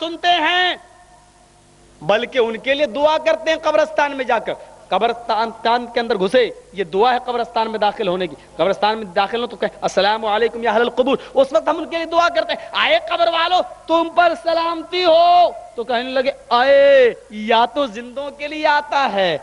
سنتے ہیں بلکہ ان کے لیے دعا کرتے ہیں قبرستان میں جا کر. قبرستان کے اندر گھسے، یہ دعا ہے قبرستان میں داخل ہونے کی. قبرستان میں داخل ہو تو کہیں السلام علیکم یا اہل القبور، اس وقت ہم ان کے لیے دعا کرتے ہیں آئے قبر والو تم پر سلامتی ہو. تو کہنے لگے آئے یا تو زندوں کے لیے آتا ہے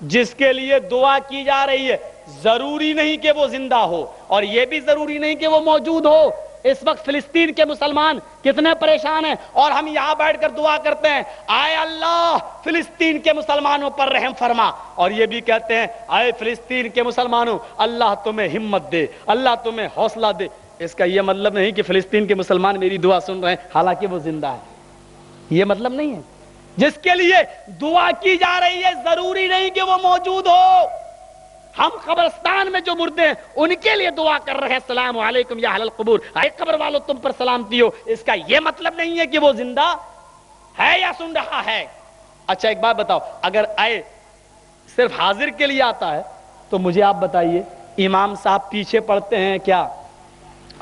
جس کے لیے دعا کی جا رہی ہے، ضروری نہیں کہ وہ زندہ ہو، اور یہ بھی ضروری نہیں کہ وہ موجود ہو. اس وقت فلسطین کے مسلمان کتنے پریشان ہیں، اور ہم یہاں بیٹھ کر دعا کرتے ہیں آئے اللہ فلسطین کے مسلمانوں پر رحم فرما، اور یہ بھی کہتے ہیں آئے فلسطین کے مسلمانوں اللہ تمہیں ہمت دے، اللہ تمہیں حوصلہ دے. اس کا یہ مطلب نہیں کہ فلسطین کے مسلمان میری دعا سن رہے ہیں حالانکہ وہ زندہ ہے، یہ مطلب نہیں ہے. جس کے لیے دعا کی جا رہی ہے ضروری نہیں کہ وہ موجود ہو. ہم قبرستان میں جو مردے ہیں ان کے لیے دعا کر رہے ہیں السلام علیکم یا اہل القبور، اے قبر والو تم پر سلامتی ہو. اس کا یہ مطلب نہیں ہے کہ وہ زندہ ہے یا سن رہا ہے. اچھا ایک بات بتاؤ، اگر آئے صرف حاضر کے لیے آتا ہے تو مجھے آپ بتائیے امام صاحب پیچھے پڑھتے ہیں کیا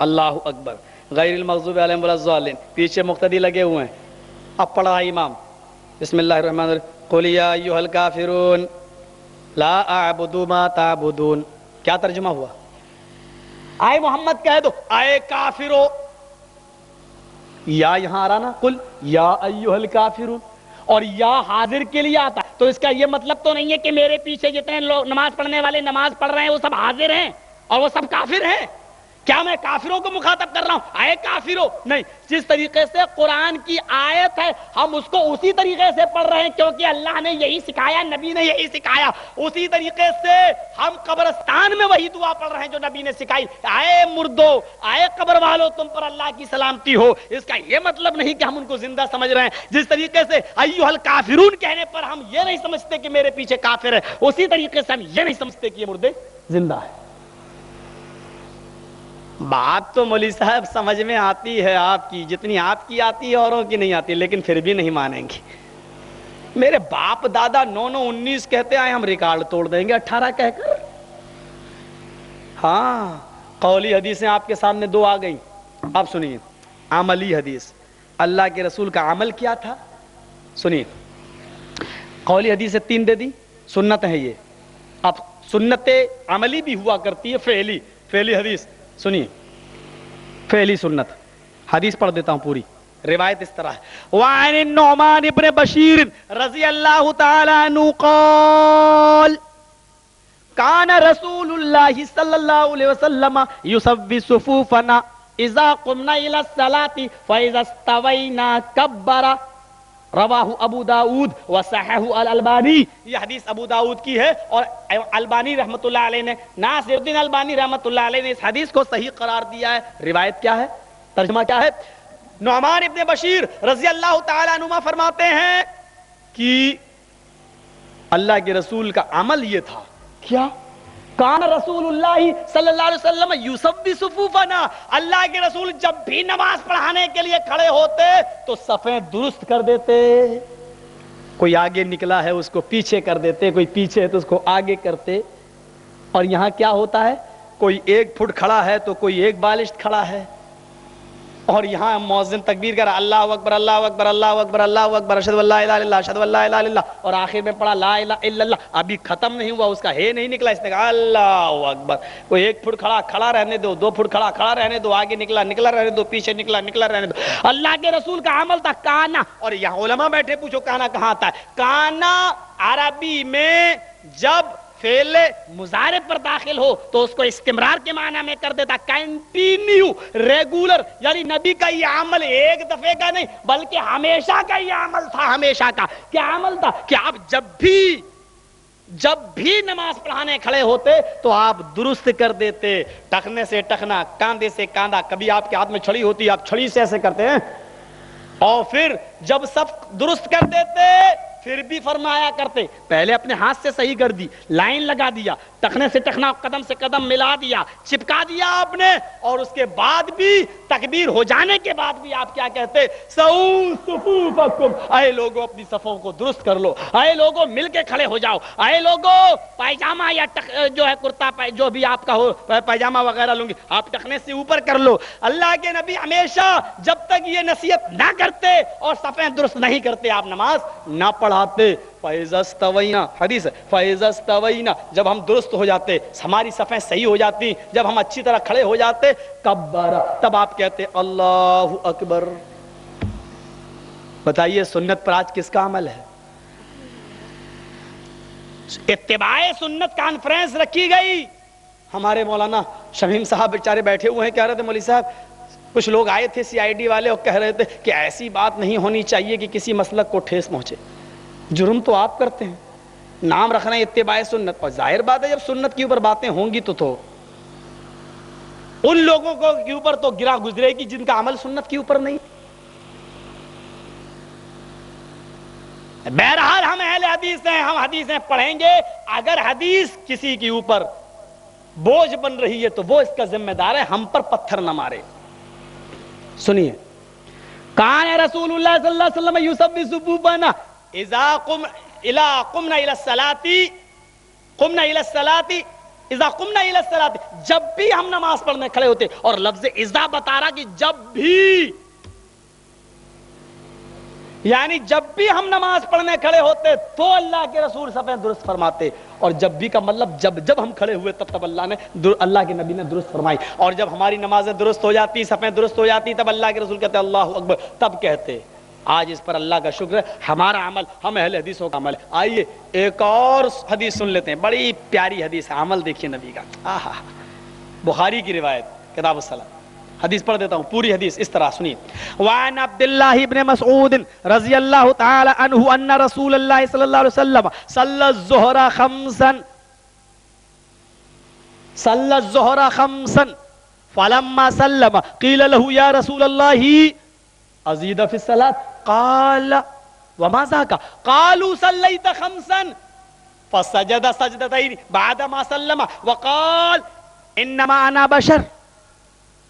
اللہ اکبر غیر المغضوب علیہم ولا الضالین، پیچھے مقتدی لگے ہوئے ہیں. اب پڑھا امام بسم اللہ الرحمن الرحیم قل یا ایھا الکافرون لا اعبد ما تعبدون. کیا ترجمہ ہوا؟ آئے محمد کہہ دو آئے کافرو، یا یہاں آ رہا نا قل یا ایھا الکافرون، اور یا حاضر کے لیے آتا تو اس کا یہ مطلب تو نہیں ہے کہ میرے پیچھے جتنے لوگ نماز پڑھنے والے نماز پڑھ رہے ہیں وہ سب حاضر ہیں اور وہ سب کافر ہیں. کیا میں کافروں کو مخاطب کر رہا ہوں آئے کافروں؟ نہیں. جس طریقے سے قرآن کی آیت ہے ہم اس کو اسی طریقے سے پڑھ رہے ہیں کیونکہ اللہ نے یہی سکھایا، نبی نے یہی سکھایا. اسی طریقے سے ہم قبرستان میں وہی دعا پڑھ رہے ہیں جو نبی نے سکھائی آئے مردو آئے قبر والو تم پر اللہ کی سلامتی ہو. اس کا یہ مطلب نہیں کہ ہم ان کو زندہ سمجھ رہے ہیں. جس طریقے سے ایھا الکافرون کہنے پر ہم یہ نہیں سمجھتے کہ میرے پیچھے کافر ہے، اسی طریقے سے ہم یہ نہیں سمجھتے کہ یہ مردے زندہ ہے. بات تو مولوی صاحب سمجھ میں آتی ہے آپ کی، جتنی آپ کی آتی ہے اوروں کی نہیں آتی، لیکن پھر بھی نہیں مانیں گے. میرے باپ دادا 9-19 کہتے آئے، ہم ریکارڈ توڑ دیں گے 18 کہہ کر. ہاں قولی حدیثیں آپ کے سامنے 2 آ گئیں. آپ سنیے عملی حدیث، اللہ کے رسول کا عمل کیا تھا سنیے. قولی حدیث 3 دے دی، سنت ہے یہ. اب سنت عملی بھی ہوا کرتی ہے، فعلی حدیث سنیے. فعلی سنت حدیث پڑھ دیتا ہوں پوری. روایت اس طرح ہے وعن النعمان ابن بشیر رضی اللہ تعالی عنہ قال کان رسول اللہ صلی اللہ علیہ وسلم یسوی صفوفنا اذا قمنا الى الصلاة فاذا استوینا کبر. رواہ ابو داؤد وصححہ الالبانی. یہ حدیث ابو داؤد کی ہے اور البانی رحمۃ اللہ علیہ نے، ناصر الدین البانی رحمۃ اللہ علیہ نے اس حدیث کو صحیح قرار دیا ہے. روایت کیا ہے، ترجمہ کیا ہے؟ نعمان ابن بشیر رضی اللہ تعالی عنہما فرماتے ہیں کہ اللہ کے رسول کا عمل یہ تھا کیا کان رسول اللہ صلی اللہ علیہ وسلم یسوی صفوفنا، اللہ کے رسول جب بھی نماز پڑھانے کے لیے کھڑے ہوتے تو صفیں درست کر دیتے. کوئی آگے نکلا ہے اس کو پیچھے کر دیتے، کوئی پیچھے ہے تو اس کو آگے کرتے. اور یہاں کیا ہوتا ہے، کوئی 1 فٹ کھڑا ہے تو کوئی 1 بالشت کھڑا ہے، اور یہاں مؤذن تکبیر کر اللہ اکبر اللہ اکبر اللہ اکبر اللہ اکبر اشہد ان لا الہ الا اللہ اشہد ان لا الہ الا اللہ، اور آخر میں پڑھا لا الہ الا اللہ. ابھی ختم نہیں ہوا، اس کا ہے نہیں نکلا، اس نے کہا اللہ اکبر. کوئی 1 فٹ کھڑا رہنے دو، 2 فٹ کھڑا رہنے دو، آگے نکلا رہنے دو، پیچھے نکلا رہنے دو. اللہ کے رسول کا عمل تھا کانا. اور یہاں علماء بیٹھے پوچھو کانا کہاں آتا ہے؟ کانا عربی میں جب فعل مضارع پر داخل ہو تو اس کو استمرار کے معنی میں کر دیتا، کنٹینیو، ریگولر. یعنی نبی کا یہ عمل 1 دفعے کا نہیں بلکہ ہمیشہ کا یہ عمل تھا. ہمیشہ کا کیا عمل تھا کہ آپ جب بھی نماز پڑھانے کھڑے ہوتے تو آپ درست کر دیتے. ٹخنے سے ٹخنا، کاندھے سے کاندھا. کبھی آپ کے ہاتھ میں چھڑی ہوتی، آپ چھڑی سے ایسے کرتے ہیں، اور پھر جب سب درست کر دیتے پھر بھی فرمایا کرتے پہلے اپنے ہاتھ سے صحیح کر دی، لائن لگا دیا، ٹخنے سے ٹخنا قدم سے قدم ملا دیا, چپکا دیا آپ نے, اور اس کے بعد بھی تکبیر ہو جانے کے بعد بھی آپ کیا کہتے, سووا صفوفکم, اے لوگوں اپنی صفوں کو درست کر لو, اے لوگوں مل کے کھڑے ہو جاؤ, اے لوگوں پائجامہ یا جو ہے کرتا جو بھی آپ کا ہو پائجامہ وغیرہ لوں گی آپ ٹخنے سے اوپر کر لو. اللہ کے نبی ہمیشہ جب تک یہ نصیحت نہ کرتے اور صفیں درست نہیں کرتے آپ نماز نہ پڑھاتے. فَإِذَا اسْتَوَيْنَا, حدیث ہے, فَإِذَا اسْتَوَيْنَا, جب ہم درست ہو جاتے, ہماری صفیں صحیح ہو جاتی, جب ہم اچھی طرح کھڑے ہو جاتے, کبّر, تب آپ کہتے اللہ اکبر. بتائیے سنت پر آج کس کا عمل ہے؟ اتباع سنت کانفرنس رکھی گئی. ہمارے مولانا شمیم صاحب بیچارے بیٹھے ہوئے ہیں, کہہ رہے تھے مولوی صاحب کچھ لوگ آئے تھے سی آئی ڈی والے اور کہہ رہے تھے کہ ایسی بات نہیں ہونی چاہیے کہ کسی مسلک کو ٹھیس پہنچے. جرم تو آپ کرتے ہیں, نام رکھنا ہے اتباع سنت, اور ظاہر بات ہے جب سنت کے اوپر باتیں ہوں گی تو ان لوگوں کو کے اوپر تو گرا گزرے گی جن کا عمل سنت کے اوپر نہیں. بہرحال ہم اہل حدیث ہیں, ہم حدیثیں پڑھیں گے. اگر حدیث کسی کے اوپر بوجھ بن رہی ہے تو وہ اس کا ذمہ دار ہے, ہم پر پتھر نہ مارے. سنیے, کان رسول اللہ صلی اللہ علیہ وسلم یصبی صفوفنا اذا قمنا الى الصلاۃ قمنا الى الصلاۃ اذا قمنا الى الصلاۃ, جب بھی ہم نماز پڑھنے کھڑے ہوتے, اور لفظ اذا بتا رہا کہ جب بھی, یعنی جب بھی ہم نماز پڑھنے کھڑے ہوتے تو اللہ کے رسول صفیں درست فرماتے, اور جب بھی کا مطلب جب ہم کھڑے ہوئے تب اللہ کے نبی نے درست فرمائی, اور جب ہماری نمازیں درست ہو جاتی, صفیں درست ہو جاتی, تب اللہ کے رسول کہتے اللہ اکبر, تب کہتے. آج اس پر اللہ کا شکر ہے ہمارا عمل, ہم اہل حدیثوں کا عمل ہے. آئیے ایک اور حدیث سن لیتے ہیں, بڑی پیاری حدیث ہے, عمل دیکھیے نبی کا. بخاری کی روایت, کتاب الصلاۃ, حدیث پڑھ دیتا ہوں پوری حدیث اس طرح سنیے. وعن عبد الله بن مسعود رضی اللہ تعالی عنہ ان رسول اللہ صلی اللہ علیہ وسلم صلی الظہر خمسا فلما سلم قیل له یا رسول اللہ ازید فی الصلاۃ قال وما ذاک قالوا صلیت خمسا فسجد سجدتین بعدما سلم وقال انما انا بشر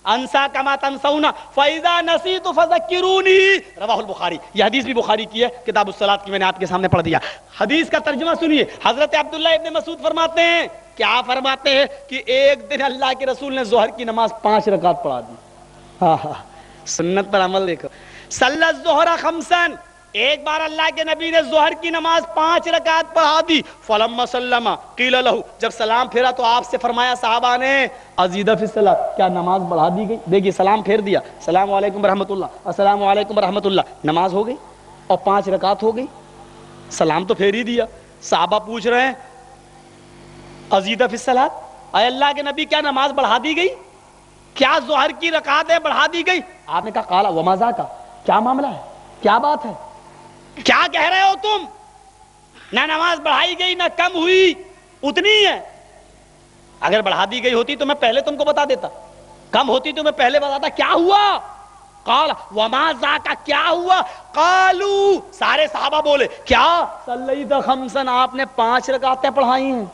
انسا کما تنسون فاذا نسیت فذکرونی. رواہ البخاری. یہ حدیث بھی بخاری کی ہے, کتاب الصلاۃ کی میں نے آپ کے سامنے پڑھ دیا. حدیث کا ترجمہ سنیے. حضرت عبداللہ ابن مسعود فرماتے ہیں, کیا فرماتے ہیں کہ ایک دن اللہ کے رسول نے ظہر کی نماز 5 رکعت پڑھا دی. سنت پر عمل دیکھو. صلی الظہر خمسا, ایک بار اللہ کے نبی نے ظہر کی نماز 5 رکعت پڑھا دی. فلما سلم قیل له, جب سلام پھیرا تو آپ سے فرمایا صحابہ نے ازید فی الصلاۃ, کیا نماز بڑھا دی گئی؟ دیکھیے سلام پھیر دیا, السلام علیکم ورحمۃ اللہ, السلام علیکم ورحمۃ اللہ, نماز ہو گئی اور 5 رکعت ہو گئی. سلام تو پھیر ہی دیا. صحابہ پوچھ رہے ہیں ازید فی الصلاۃ, اے اللہ کے نبی کیا نماز بڑھا دی گئی؟ کیا ظہر کی رکعتیں بڑھا دی گئی؟ آپ نے کہا قال وما ذاک, کیا معاملہ ہے, کیا بات ہے, کیا کہہ رہے ہو تم؟ نہ نماز بڑھائی گئی نہ کم ہوئی, اتنی ہے. اگر بڑھا دی گئی ہوتی تو میں پہلے تم کو بتا دیتا, کم ہوتی تو میں پہلے بتاتا. کیا ہوا؟ قال وما ذاک, کیا ہوا؟ قالوا, سارے صحابہ بولے کیا؟ صلیت خمسا, آپ نے 5 رکعتیں پڑھائی ہیں.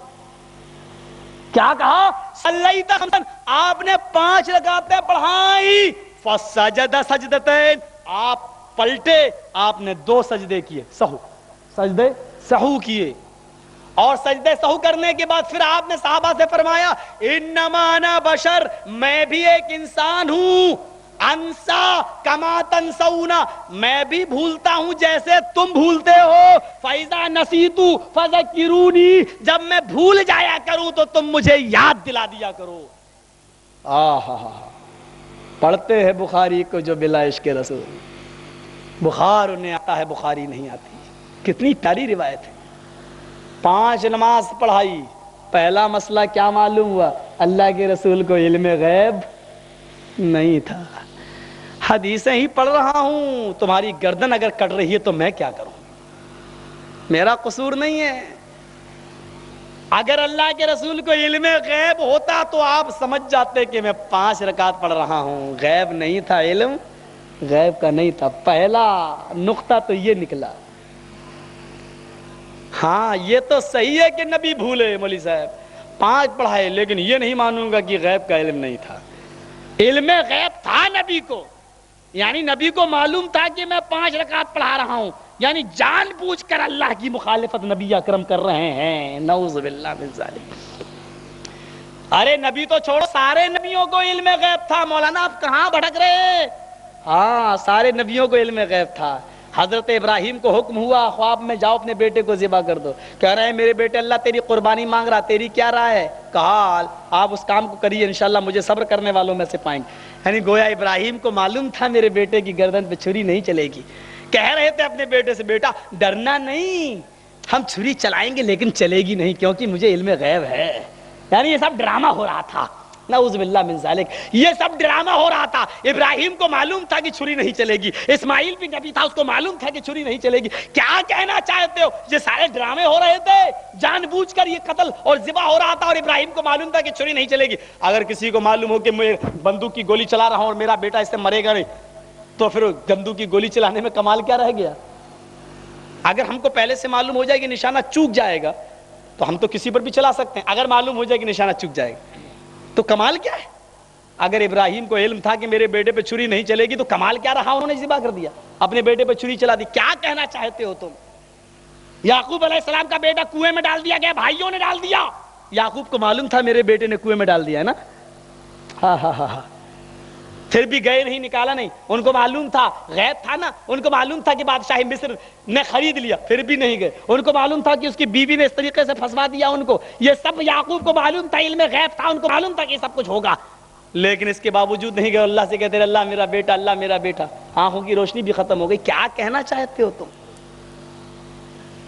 کیا کہا؟ صلیت خمسا, آپ نے 5 رکعتیں پڑھائی. فسجد سجدتین, آپ پلٹے, آپ نے 2 سجدے کیے, سہو, سجدے سہو کیے. اور سجدے سہو کرنے کے بعد پھر آپ نے صحابہ سے فرمایا انما انا بشر, میں بھی ایک انسان ہوں. انسا کما تنسون, میں بھی بھولتا ہوں جیسے تم بھولتے ہو. فاذا نسیت فذکرونی, جب میں بھول جایا کروں تو تم مجھے یاد دلا دیا کرو. پڑھتے ہیں بخاری کو جو بلا عشق رسول, بخار انہیں آتا ہے بخاری نہیں آتی. کتنی پیاری روایت ہے. 5 نماز پڑھائی. پہلا مسئلہ کیا معلوم ہوا؟ اللہ کے رسول کو علم غیب نہیں تھا. حدیثیں ہی پڑھ رہا ہوں, تمہاری گردن اگر کٹ رہی ہے تو میں کیا کروں, میرا قصور نہیں ہے. اگر اللہ کے رسول کو علم غیب ہوتا تو آپ سمجھ جاتے کہ میں 5 رکعت پڑھ رہا ہوں. غیب نہیں تھا, علم غیب کا نہیں تھا. پہلا نقطہ تو یہ نکلا. ہاں یہ تو صحیح ہے کہ نبی بھولے مولوی صاحب, 5 پڑھائے لیکن یہ نہیں مانوں گا کہ غیب کا علم نہیں تھا. علم غیب تھا نبی کو، یعنی نبی کو معلوم تھا کہ میں 5 رکعت پڑھا رہا ہوں، یعنی جان بوجھ کر اللہ کی مخالفت نبی اکرم کر رہے ہیں. نعوذ باللہ من ذالک. ارے نبی تو چھوڑو، سارے نبیوں کو علم غیب تھا. مولانا آپ کہاں بھٹک رہے ہیں؟ ہاں سارے نبیوں کو علم غیب تھا. حضرت ابراہیم کو حکم ہوا خواب میں جاؤ اپنے بیٹے کو ذبح کر دو. کہہ رہے ہیں میرے بیٹے اللہ تیری قربانی مانگ رہا، تیری کیا رائے ہے؟ کہا آپ اس کام کو کریے، انشاءاللہ مجھے صبر کرنے والوں میں سے پائیں گے. یعنی گویا ابراہیم کو معلوم تھا میرے بیٹے کی گردن پہ چھری نہیں چلے گی. کہہ رہے تھے اپنے بیٹے سے بیٹا ڈرنا نہیں، ہم چھری چلائیں گے لیکن چلے گی نہیں کیونکہ مجھے علم غیب ہے. یعنی یہ سب ڈرامہ ہو رہا تھا. نعوذ باللہ من ذالک. یہ سب ڈرامہ ہو رہا تھا. ابراہیم کو معلوم تھا کہ چھری نہیں چلے گی، اسماعیل بھی نبی تھا، اس کو معلوم تھا کہ چھری نہیں چلے گی. کیا کہنا چاہتے ہو؟ یہ سارے ڈرامے ہو رہے تھے، جان بوجھ کر یہ قتل اور ذبح ہو رہا تھا اور ابراہیم کو معلوم تھا کہ چھری نہیں چلے گی. اگر کسی کو معلوم ہو کہ میں بندوق کی گولی چلا رہا ہوں اور میرا بیٹا اس سے مرے گا نہیں تو پھر بندوق کی گولی چلانے میں کمال کیا رہ گیا؟ اگر ہم کو پہلے سے معلوم ہو جائے کہ نشانہ چوک جائے گا تو ہم تو کسی پر بھی چلا سکتے ہیں. اگر معلوم ہو جائے کہ نشانہ چوک جائے گا تو کمال کیا ہے؟ اگر ابراہیم کو علم تھا کہ میرے بیٹے پہ چھری نہیں چلے گی تو کمال کیا رہا؟ انہوں نے ذبح کر دیا، اپنے بیٹے پہ چھری چلا دی. کیا کہنا چاہتے ہو تم؟ یعقوب علیہ السلام کا بیٹا کنویں میں ڈال دیا گیا، بھائیوں نے ڈال دیا. یعقوب کو معلوم تھا میرے بیٹے نے کنویں میں ڈال دیا ہے نا. ہاں ہاں ہاں ہاں. پھر بھی گئے نہیں، نکالا نہیں. ان کو معلوم تھا، غیب تھا نا. ان کو معلوم تھا کہ بادشاہ مصر نے خرید لیا، پھر بھی نہیں گئے. ان کو معلوم تھا کہ اس کی بیوی نے اس طریقے سے پھنسوا دیا ان کو. یہ سب یعقوب کو معلوم تھا، علم غیب تھا. ان کو معلوم تھا کہ سب کچھ ہوگا لیکن اس کے باوجود نہیں گئے. اللہ سے کہتے اللہ میرا بیٹا، اللہ میرا بیٹا. آنکھوں کی روشنی بھی ختم ہو گئی. کیا کہنا چاہتے ہو تم؟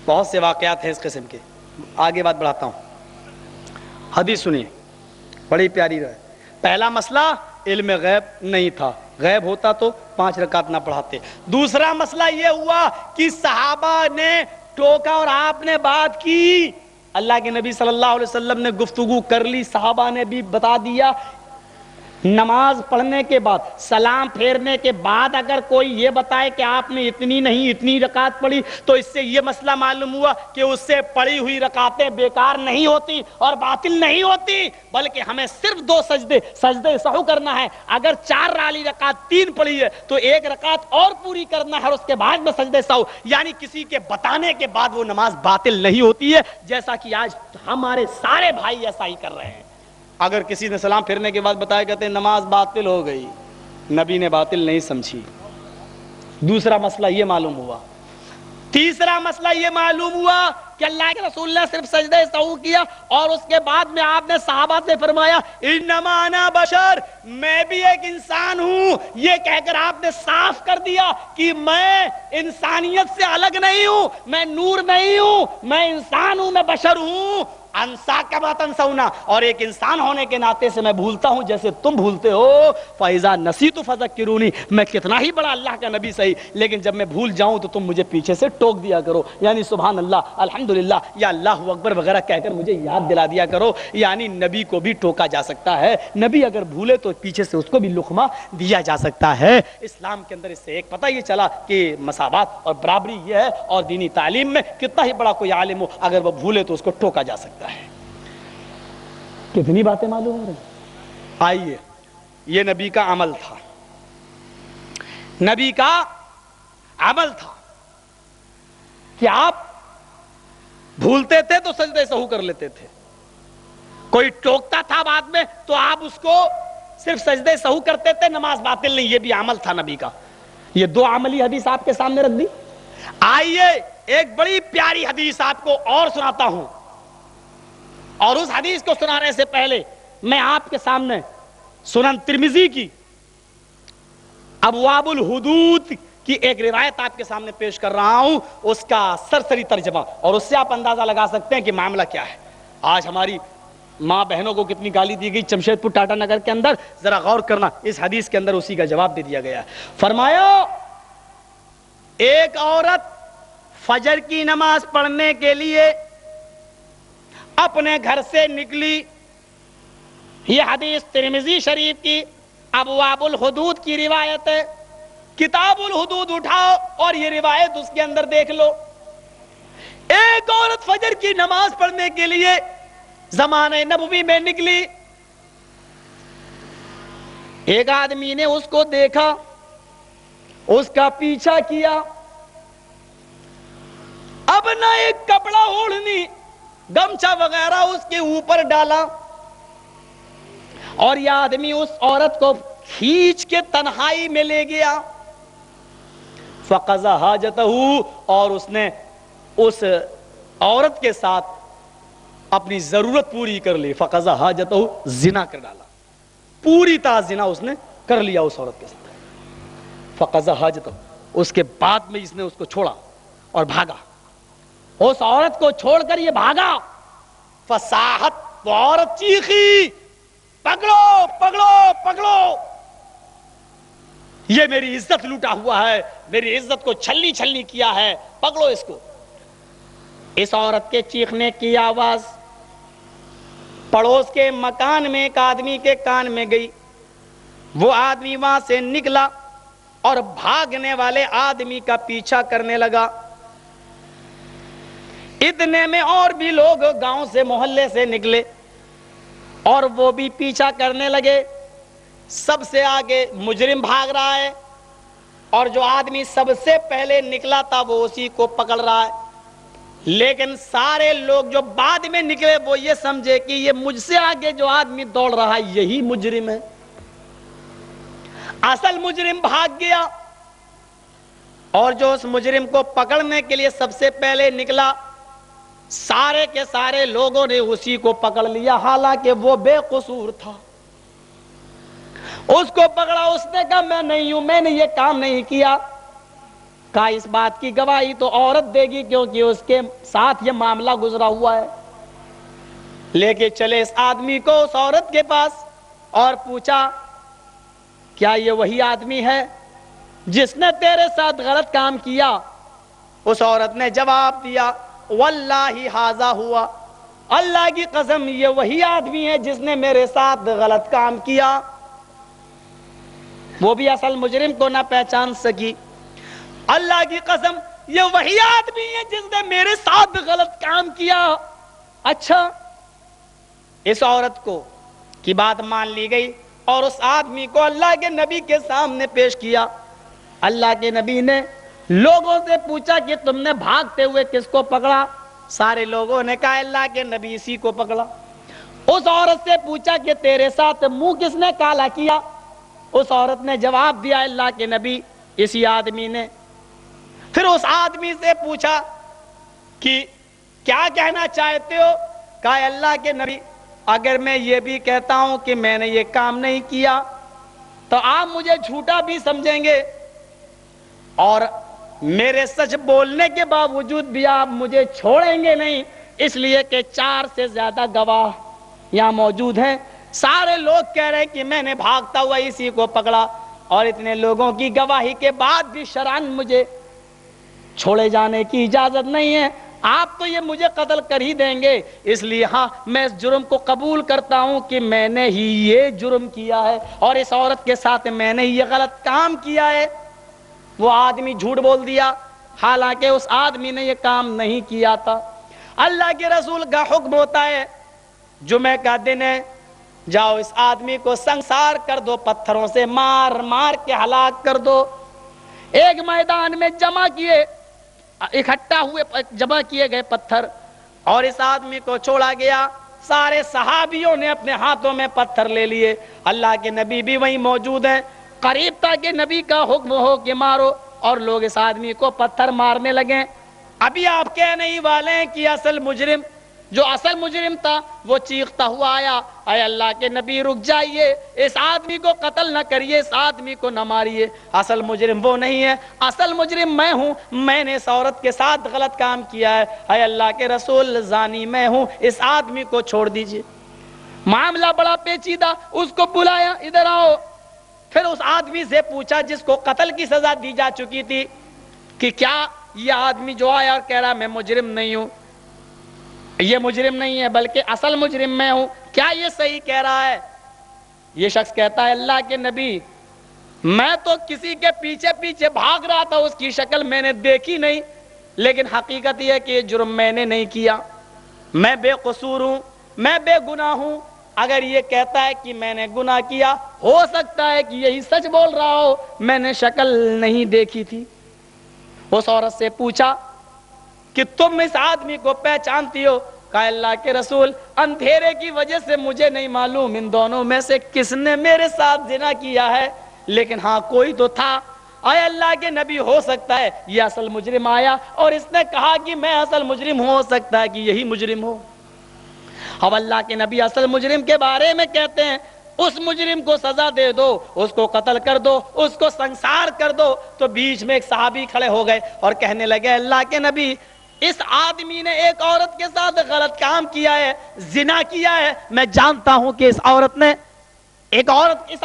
بہت سے واقعات ہیں اس قسم کے. آگے بات بڑھاتا ہوں. حدیث سنیے، بڑی پیاری رہے. پہلا مسئلہ علم غیب نہیں تھا، غیب ہوتا تو 5 رکعت نہ پڑھاتے. دوسرا مسئلہ یہ ہوا کہ صحابہ نے ٹوکا اور آپ نے بات کی. اللہ کے نبی صلی اللہ علیہ وسلم نے گفتگو کر لی، صحابہ نے بھی بتا دیا. نماز پڑھنے کے بعد، سلام پھیرنے کے بعد اگر کوئی یہ بتائے کہ آپ نے اتنی نہیں اتنی رکعت پڑھی تو اس سے یہ مسئلہ معلوم ہوا کہ اس سے پڑھی ہوئی رکعتیں بیکار نہیں ہوتی اور باطل نہیں ہوتی، بلکہ ہمیں صرف 2 سجدے سہو کرنا ہے. اگر 4 والی رکعت 3 پڑھی ہے تو 1 رکعت اور پوری کرنا ہے اور اس کے بعد میں سجدے سہو. یعنی کسی کے بتانے کے بعد وہ نماز باطل نہیں ہوتی ہے، جیسا کہ آج ہمارے سارے بھائی ایسا ہی کر رہے ہیں. اگر کسی نے سلام پھرنے کے بعد بتایا کہتے ہیں نماز باطل ہو گئی، نبی نے باطل نہیں سمجھی. دوسرا مسئلہ یہ معلوم ہوا. تیسرا مسئلہ یہ معلوم ہوا کہ اللہ کے رسول نے صرف سجدہ سہو کیا اور اس کے بعد میں آپ نے صحابہ سے فرمایا انما انا بشر، میں بھی ایک انسان ہوں. یہ کہہ کر آپ نے صاف کر دیا کہ میں انسانیت سے الگ نہیں ہوں، میں نور نہیں ہوں، میں انسان ہوں، میں بشر ہوں. انسا کما تنسونا، اور ایک انسان ہونے کے ناطے سے میں بھولتا ہوں جیسے تم بھولتے ہو. فاذا نسیت فذکرونی، میں کتنا ہی بڑا اللہ کا نبی صحیح لیکن جب میں بھول جاؤں تو تم مجھے پیچھے سے ٹوک دیا کرو. یعنی سبحان اللہ، الحمدللہ یا اللہ اکبر وغیرہ کہہ کر مجھے یاد دلا دیا کرو. یعنی نبی کو بھی ٹوکا جا سکتا ہے، نبی اگر بھولے تو پیچھے سے اس کو بھی لقمہ دیا جا سکتا ہے. اسلام کے اندر اس سے ایک پتہ یہ چلا کہ مساوات اور برابری یہ ہے، اور دینی تعلیم میں کتنا ہی بڑا کوئی عالم ہو اگر وہ بھولے تو اس کو ٹوکا جا سکتا ہے. کتنی باتیں معلوم ہو رہی. آئیے، یہ نبی کا عمل تھا، نبی کا عمل تھا کہ آپ بھولتے تھے تو سجدے سہو کر لیتے تھے. کوئی ٹوکتا تھا بعد میں تو آپ اس کو صرف سجدے سہو کرتے تھے، نماز باطل نہیں. یہ بھی عمل تھا نبی کا. یہ 2 عملی حدیث آپ کے سامنے رکھ دی. آئیے ایک بڑی پیاری حدیث آپ کو اور سناتا ہوں، اور اس حدیث کو سنانے سے پہلے میں آپ کے سامنے سنن ترمذی کی ابواب الحدود کی ایک روایت آپ کے سامنے پیش کر رہا ہوں، اس کا سرسری ترجمہ، اور اس سے آپ اندازہ لگا سکتے ہیں کہ معاملہ کیا ہے. آج ہماری ماں بہنوں کو کتنی گالی دی گئی جمشید پور ٹاٹا نگر کے اندر، ذرا غور کرنا. اس حدیث کے اندر اسی کا جواب دے دیا گیا ہے. فرمایا ایک عورت فجر کی نماز پڑھنے کے لیے اپنے گھر سے نکلی. یہ حدیث ترمذی شریف کی ابواب الحدود کی روایت ہے. کتاب الحدود اٹھاؤ اور یہ روایت اس کے اندر دیکھ لو. ایک عورت فجر کی نماز پڑھنے کے لیے زمانہ نبوی میں نکلی. ایک آدمی نے اس کو دیکھا, اس کا پیچھا کیا, اب نہ ایک کپڑا اوڑھنی گمچا وغیرہ اس کے اوپر ڈالا, اور یہ آدمی اس عورت کو کھینچ کے تنہائی میں لے گیا. فقضى حاجته, اور اس نے اس عورت کے ساتھ اپنی ضرورت پوری کر لی. فقضى حاجته, زنا کر ڈالا, پوری طرح زنا اس نے کر لیا اس عورت کے ساتھ. فقضى حاجته, اس کے بعد میں اس نے اس کو چھوڑا اور بھاگا. اس عورت کو چھوڑ کر یہ بھاگا. فصاحت, وہ عورت چیخی, پکڑو پکڑو پکڑو, یہ میری عزت لوٹا ہوا ہے, میری عزت کو چھلنی چھلنی کیا ہے, پکڑو اس کو. اس عورت کے چیخنے کی آواز پڑوس کے مکان میں ایک آدمی کے کان میں گئی. وہ آدمی وہاں سے نکلا اور بھاگنے والے آدمی کا پیچھا کرنے لگا. اتنے میں اور بھی لوگ گاؤں سے محلے سے نکلے اور وہ بھی پیچھا کرنے لگے. سب سے آگے مجرم بھاگ رہا ہے, اور جو آدمی سب سے پہلے نکلا تھا وہ اسی کو پکڑ رہا ہے. لیکن سارے لوگ جو بعد میں نکلے وہ یہ سمجھے کہ یہ مجھ سے آگے جو آدمی دوڑ رہا ہے یہی مجرم ہے. اصل مجرم بھاگ گیا, اور جو اس مجرم کو پکڑنے کے لیے سب سے پہلے نکلا, سارے کے سارے لوگوں نے اسی کو پکڑ لیا, حالانکہ وہ بے قصور تھا. اس کو پکڑا, اس نے کہا میں نہیں ہوں, میں نے یہ کام نہیں کیا. کہا اس بات کی گواہی تو عورت دے گی کیونکہ اس کے ساتھ یہ معاملہ گزرا ہوا ہے. لے کے چلے اس آدمی کو اس عورت کے پاس اور پوچھا کیا یہ وہی آدمی ہے جس نے تیرے ساتھ غلط کام کیا؟ اس عورت نے جواب دیا واللہ ھذا ہوا, اللہ کی قسم یہ وہی آدمی ہے جس نے میرے ساتھ غلط کام کیا. وہ بھی اصل مجرم کو نہ پہچان سکی. اللہ کی قسم یہ وہی آدمی ہے جس نے میرے ساتھ غلط کام کیا. اچھا, اس عورت کو کی بات مان لی گئی اور اس آدمی کو اللہ کے نبی کے سامنے پیش کیا. اللہ کے نبی نے لوگوں سے پوچھا کہ تم نے بھاگتے ہوئے کس کو پکڑا؟ سارے لوگوں نے کہا اللہ کے نبی اسی کو پکڑا. اس عورت سے پوچھا کہ تیرے ساتھ منہ کس نے کالا کیا؟ اس عورت نے جواب دیا اللہ کے نبی اسی آدمی نے. پھر اس آدمی سے پوچھا کہ کیا کہنا چاہتے ہو؟ کہا اللہ کے نبی اگر میں یہ بھی کہتا ہوں کہ میں نے یہ کام نہیں کیا تو آپ مجھے جھوٹا بھی سمجھیں گے, اور میرے سچ بولنے کے باوجود بھی آپ مجھے چھوڑیں گے نہیں, اس لیے کہ 4 سے زیادہ گواہ یہاں موجود ہیں. سارے لوگ کہہ رہے ہیں کہ میں نے بھاگتا ہوا اسی کو پکڑا, اور اتنے لوگوں کی گواہی کے بعد بھی شرعاً مجھے چھوڑے جانے کی اجازت نہیں ہے. آپ تو یہ مجھے قتل کر ہی دیں گے, اس لیے ہاں میں اس جرم کو قبول کرتا ہوں کہ میں نے ہی یہ جرم کیا ہے اور اس عورت کے ساتھ میں نے ہی یہ غلط کام کیا ہے. وہ آدمی جھوٹ بول دیا, حالانکہ اس آدمی نے یہ کام نہیں کیا تھا. اللہ کے رسول کا حکم ہوتا ہے جمعہ کا دن ہے, جاؤ اس آدمی کو سنسار کر دو, پتھروں سے مار مار کے ہلاک کر دو. ایک میدان میں اکٹھا ہوئے جمع کیے گئے پتھر اور اس آدمی کو چھوڑا گیا. سارے صحابیوں نے اپنے ہاتھوں میں پتھر لے لیے. اللہ کے نبی بھی وہیں موجود ہیں. قریب تھا کہ نبی کا حکم ہو کہ مارو, اور لوگ اس آدمی کو پتھر مارنے لگے. ابھی آپ کہنے ہی والے ہیں کہ جو اصل مجرم تھا وہ چیختا ہوا آیا, اے اللہ کے نبی رک جائیے, اس آدمی کو قتل نہ کریے, اس آدمی کو نہ ماریے, اصل مجرم وہ نہیں ہے, اصل مجرم میں ہوں, میں نے اس عورت کے ساتھ غلط کام کیا ہے. اے اللہ کے رسول زانی میں ہوں, اس آدمی کو چھوڑ دیجیے. معاملہ بڑا پیچیدہ, اس کو بلایا ادھر آؤ. پھر اس آدمی سے پوچھا جس کو قتل کی سزا دی جا چکی تھی کہ کیا یہ آدمی جو آیا اور کہہ رہا میں مجرم نہیں ہوں, یہ مجرم نہیں ہے بلکہ اصل مجرم میں ہوں, کیا یہ صحیح کہہ رہا ہے؟ یہ شخص کہتا ہے اللہ کے نبی میں تو کسی کے پیچھے پیچھے بھاگ رہا تھا, اس کی شکل میں نے دیکھی نہیں, لیکن حقیقت یہ ہے کہ یہ جرم میں نے نہیں کیا, میں بے قصور ہوں, میں بے گناہ ہوں، اگر یہ کہتا ہے کہ میں نے گناہ کیا، ہو سکتا ہے کہ یہی سچ بول رہا ہو، میں نے شکل نہیں دیکھی تھی۔ اس عورت سے پوچھا کہ تم اس آدمی کو پہچانتی ہو؟ کہا اللہ کے رسول اندھیرے کی وجہ سے مجھے نہیں معلوم ان دونوں میں سے کس نے میرے ساتھ زنا کیا ہے، لیکن ہاں کوئی تو تھا۔ اے اللہ کے نبی، ہو سکتا ہے یہ اصل مجرم آیا اور اس نے کہا کہ میں اصل مجرم ہوں، ہو سکتا ہے کہ یہی مجرم ہو۔ اب اللہ کے نبی اصل مجرم کے بارے میں کہتے ہیں اس مجرم کو سزا دے دو، اس کو قتل کر دو، اس کو سنسار کر دو۔ تو بیچ میں ایک صحابی کھڑے ہو گئے اور کہنے لگے اللہ کے نبی، اس آدمی نے ایک عورت کے ساتھ غلط کام کیا ہے، زنا کیا ہے، میں جانتا ہوں کہ اس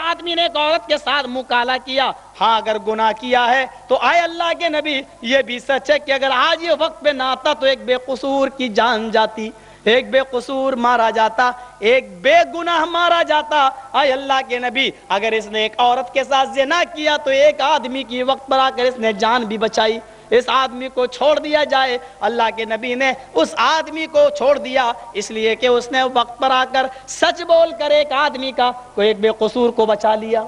آدمی نے ایک عورت کے ساتھ مکالہ کیا، ہاں اگر گناہ کیا ہے تو آئے اللہ کے نبی یہ بھی سچ ہے کہ اگر آج یہ وقت پہ نہ آتا تو ایک بے قصور کی جان جاتی، ایک بے قصور مارا جاتا، ایک بے گناہ مارا جاتا۔ اے اللہ کے نبی اگر اس نے ایک عورت کے ساتھ زنا کیا تو ایک آدمی کی وقت پر آ کر اس نے جان بھی بچائی، اس آدمی کو چھوڑ دیا جائے۔ اللہ کے نبی نے اس آدمی کو چھوڑ دیا اس لیے کہ اس نے وقت پر آ کر سچ بول کر ایک آدمی کا کوئی ایک بے قصور کو بچا لیا،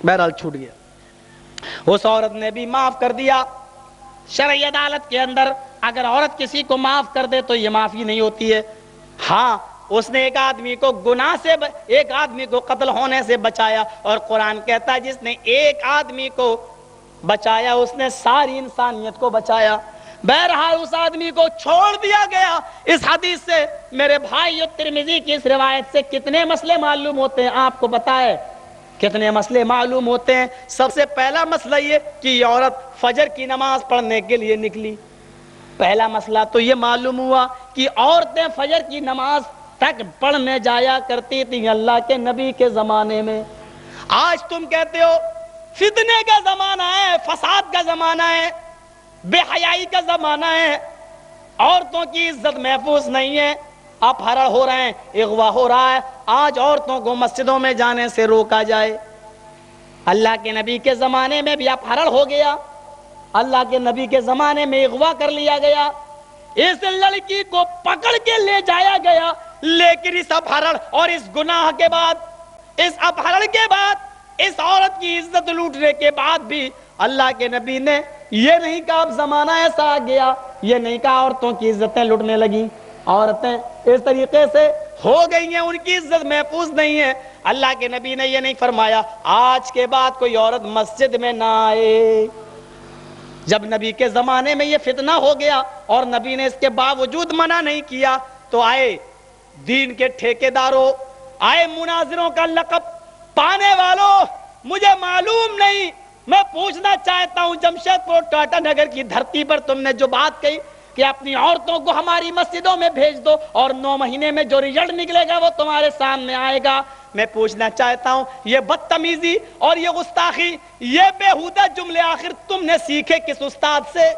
بہرحال چھوٹ گیا۔ اس عورت نے بھی معاف کر دیا۔ شرعی عدالت کے اندر اگر عورت کسی کو معاف کر دے تو یہ معافی نہیں ہوتی ہے۔ ہاں اس نے ایک آدمی کو گناہ سے ایک آدمی کو قتل ہونے سے بچایا، اور قرآن کہتا ہے جس نے ایک آدمی کو بچایا اس نے ساری انسانیت کو بچایا۔ بہرحال اس آدمی کو چھوڑ دیا گیا۔ اس حدیث سے میرے بھائیو ترمذی کی اس روایت سے کتنے مسئلے معلوم ہوتے ہیں آپ کو پتا ہے؟ کتنے مسئلے معلوم ہوتے ہیں؟ سب سے پہلا مسئلہ یہ کہ یہ عورت فجر کی نماز پڑھنے کے لیے نکلی۔ پہلا مسئلہ تو یہ معلوم ہوا کہ عورتیں فجر کی نماز تک پڑھنے جایا کرتی تھیں اللہ کے نبی کے زمانے میں۔ آج تم کہتے ہو فتنے کا زمانہ ہے، فساد کا زمانہ ہے، بے حیائی کا زمانہ ہے، عورتوں کی عزت محفوظ نہیں ہے، اپہرن ہو رہے ہیں، اغوا ہو رہا ہے، آج عورتوں کو مسجدوں میں جانے سے روکا جائے۔ اللہ کے نبی کے زمانے میں بھی اپہرن ہو گیا، اللہ کے نبی کے زمانے میں اغوا کر لیا گیا، اس لڑکی کو پکڑ کے لے جایا گیا، لیکن اس اپہرن اور اس گناہ کے بعد، اس اپہرن کے بعد، اس عورت کی عزت لوٹنے کے بعد بھی اللہ کے نبی نے یہ نہیں کہا اب زمانہ ایسا آ گیا، یہ نہیں کہا عورتوں کی عزتیں لٹنے لگیں، عورتیں اس طریقے سے ہو گئی ہیں، ان کی عزت محفوظ نہیں ہے۔ اللہ کے نبی نے یہ نہیں فرمایا آج کے بعد کوئی عورت مسجد میں نہ آئے۔ جب نبی کے زمانے میں یہ فتنہ ہو گیا اور نبی نے اس کے باوجود منع نہیں کیا تو آئے دین کے ٹھیکیداروں، آئے مناظروں کا لقب پانے والوں، مجھے معلوم نہیں، میں پوچھنا چاہتا ہوں جمشید پور ٹاٹا نگر کی دھرتی پر تم نے جو بات کہی کہ اپنی عورتوں کو ہماری مسجدوں میں بھیج دو اور 9 مہینے میں جو رزلٹ نکلے گا وہ تمہارے سامنے آئے گا، میں پوچھنا چاہتا ہوں یہ بدتمیزی اور یہ گستاخی، یہ بیہودہ جملے آخر تم نے سیکھے کس استاد سے؟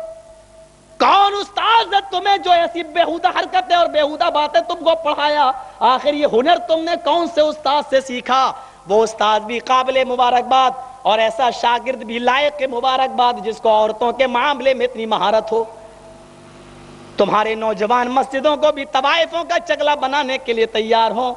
کون استاد ہے تمہیں جو ایسی بیہودہ حرکتیں اور بیہودہ باتیں تم کو پڑھایا؟ آخر یہ ہنر تم نے کون سے استاد سے سیکھا؟ وہ استاد بھی قابل مبارکباد اور ایسا شاگرد بھی لائق مبارکباد جس کو عورتوں کے معاملے میں اتنی مہارت ہو۔ تمہارے نوجوان مسجدوں کو بھی طوائفوں کا چغلہ بنانے کے لیے تیار ہوں۔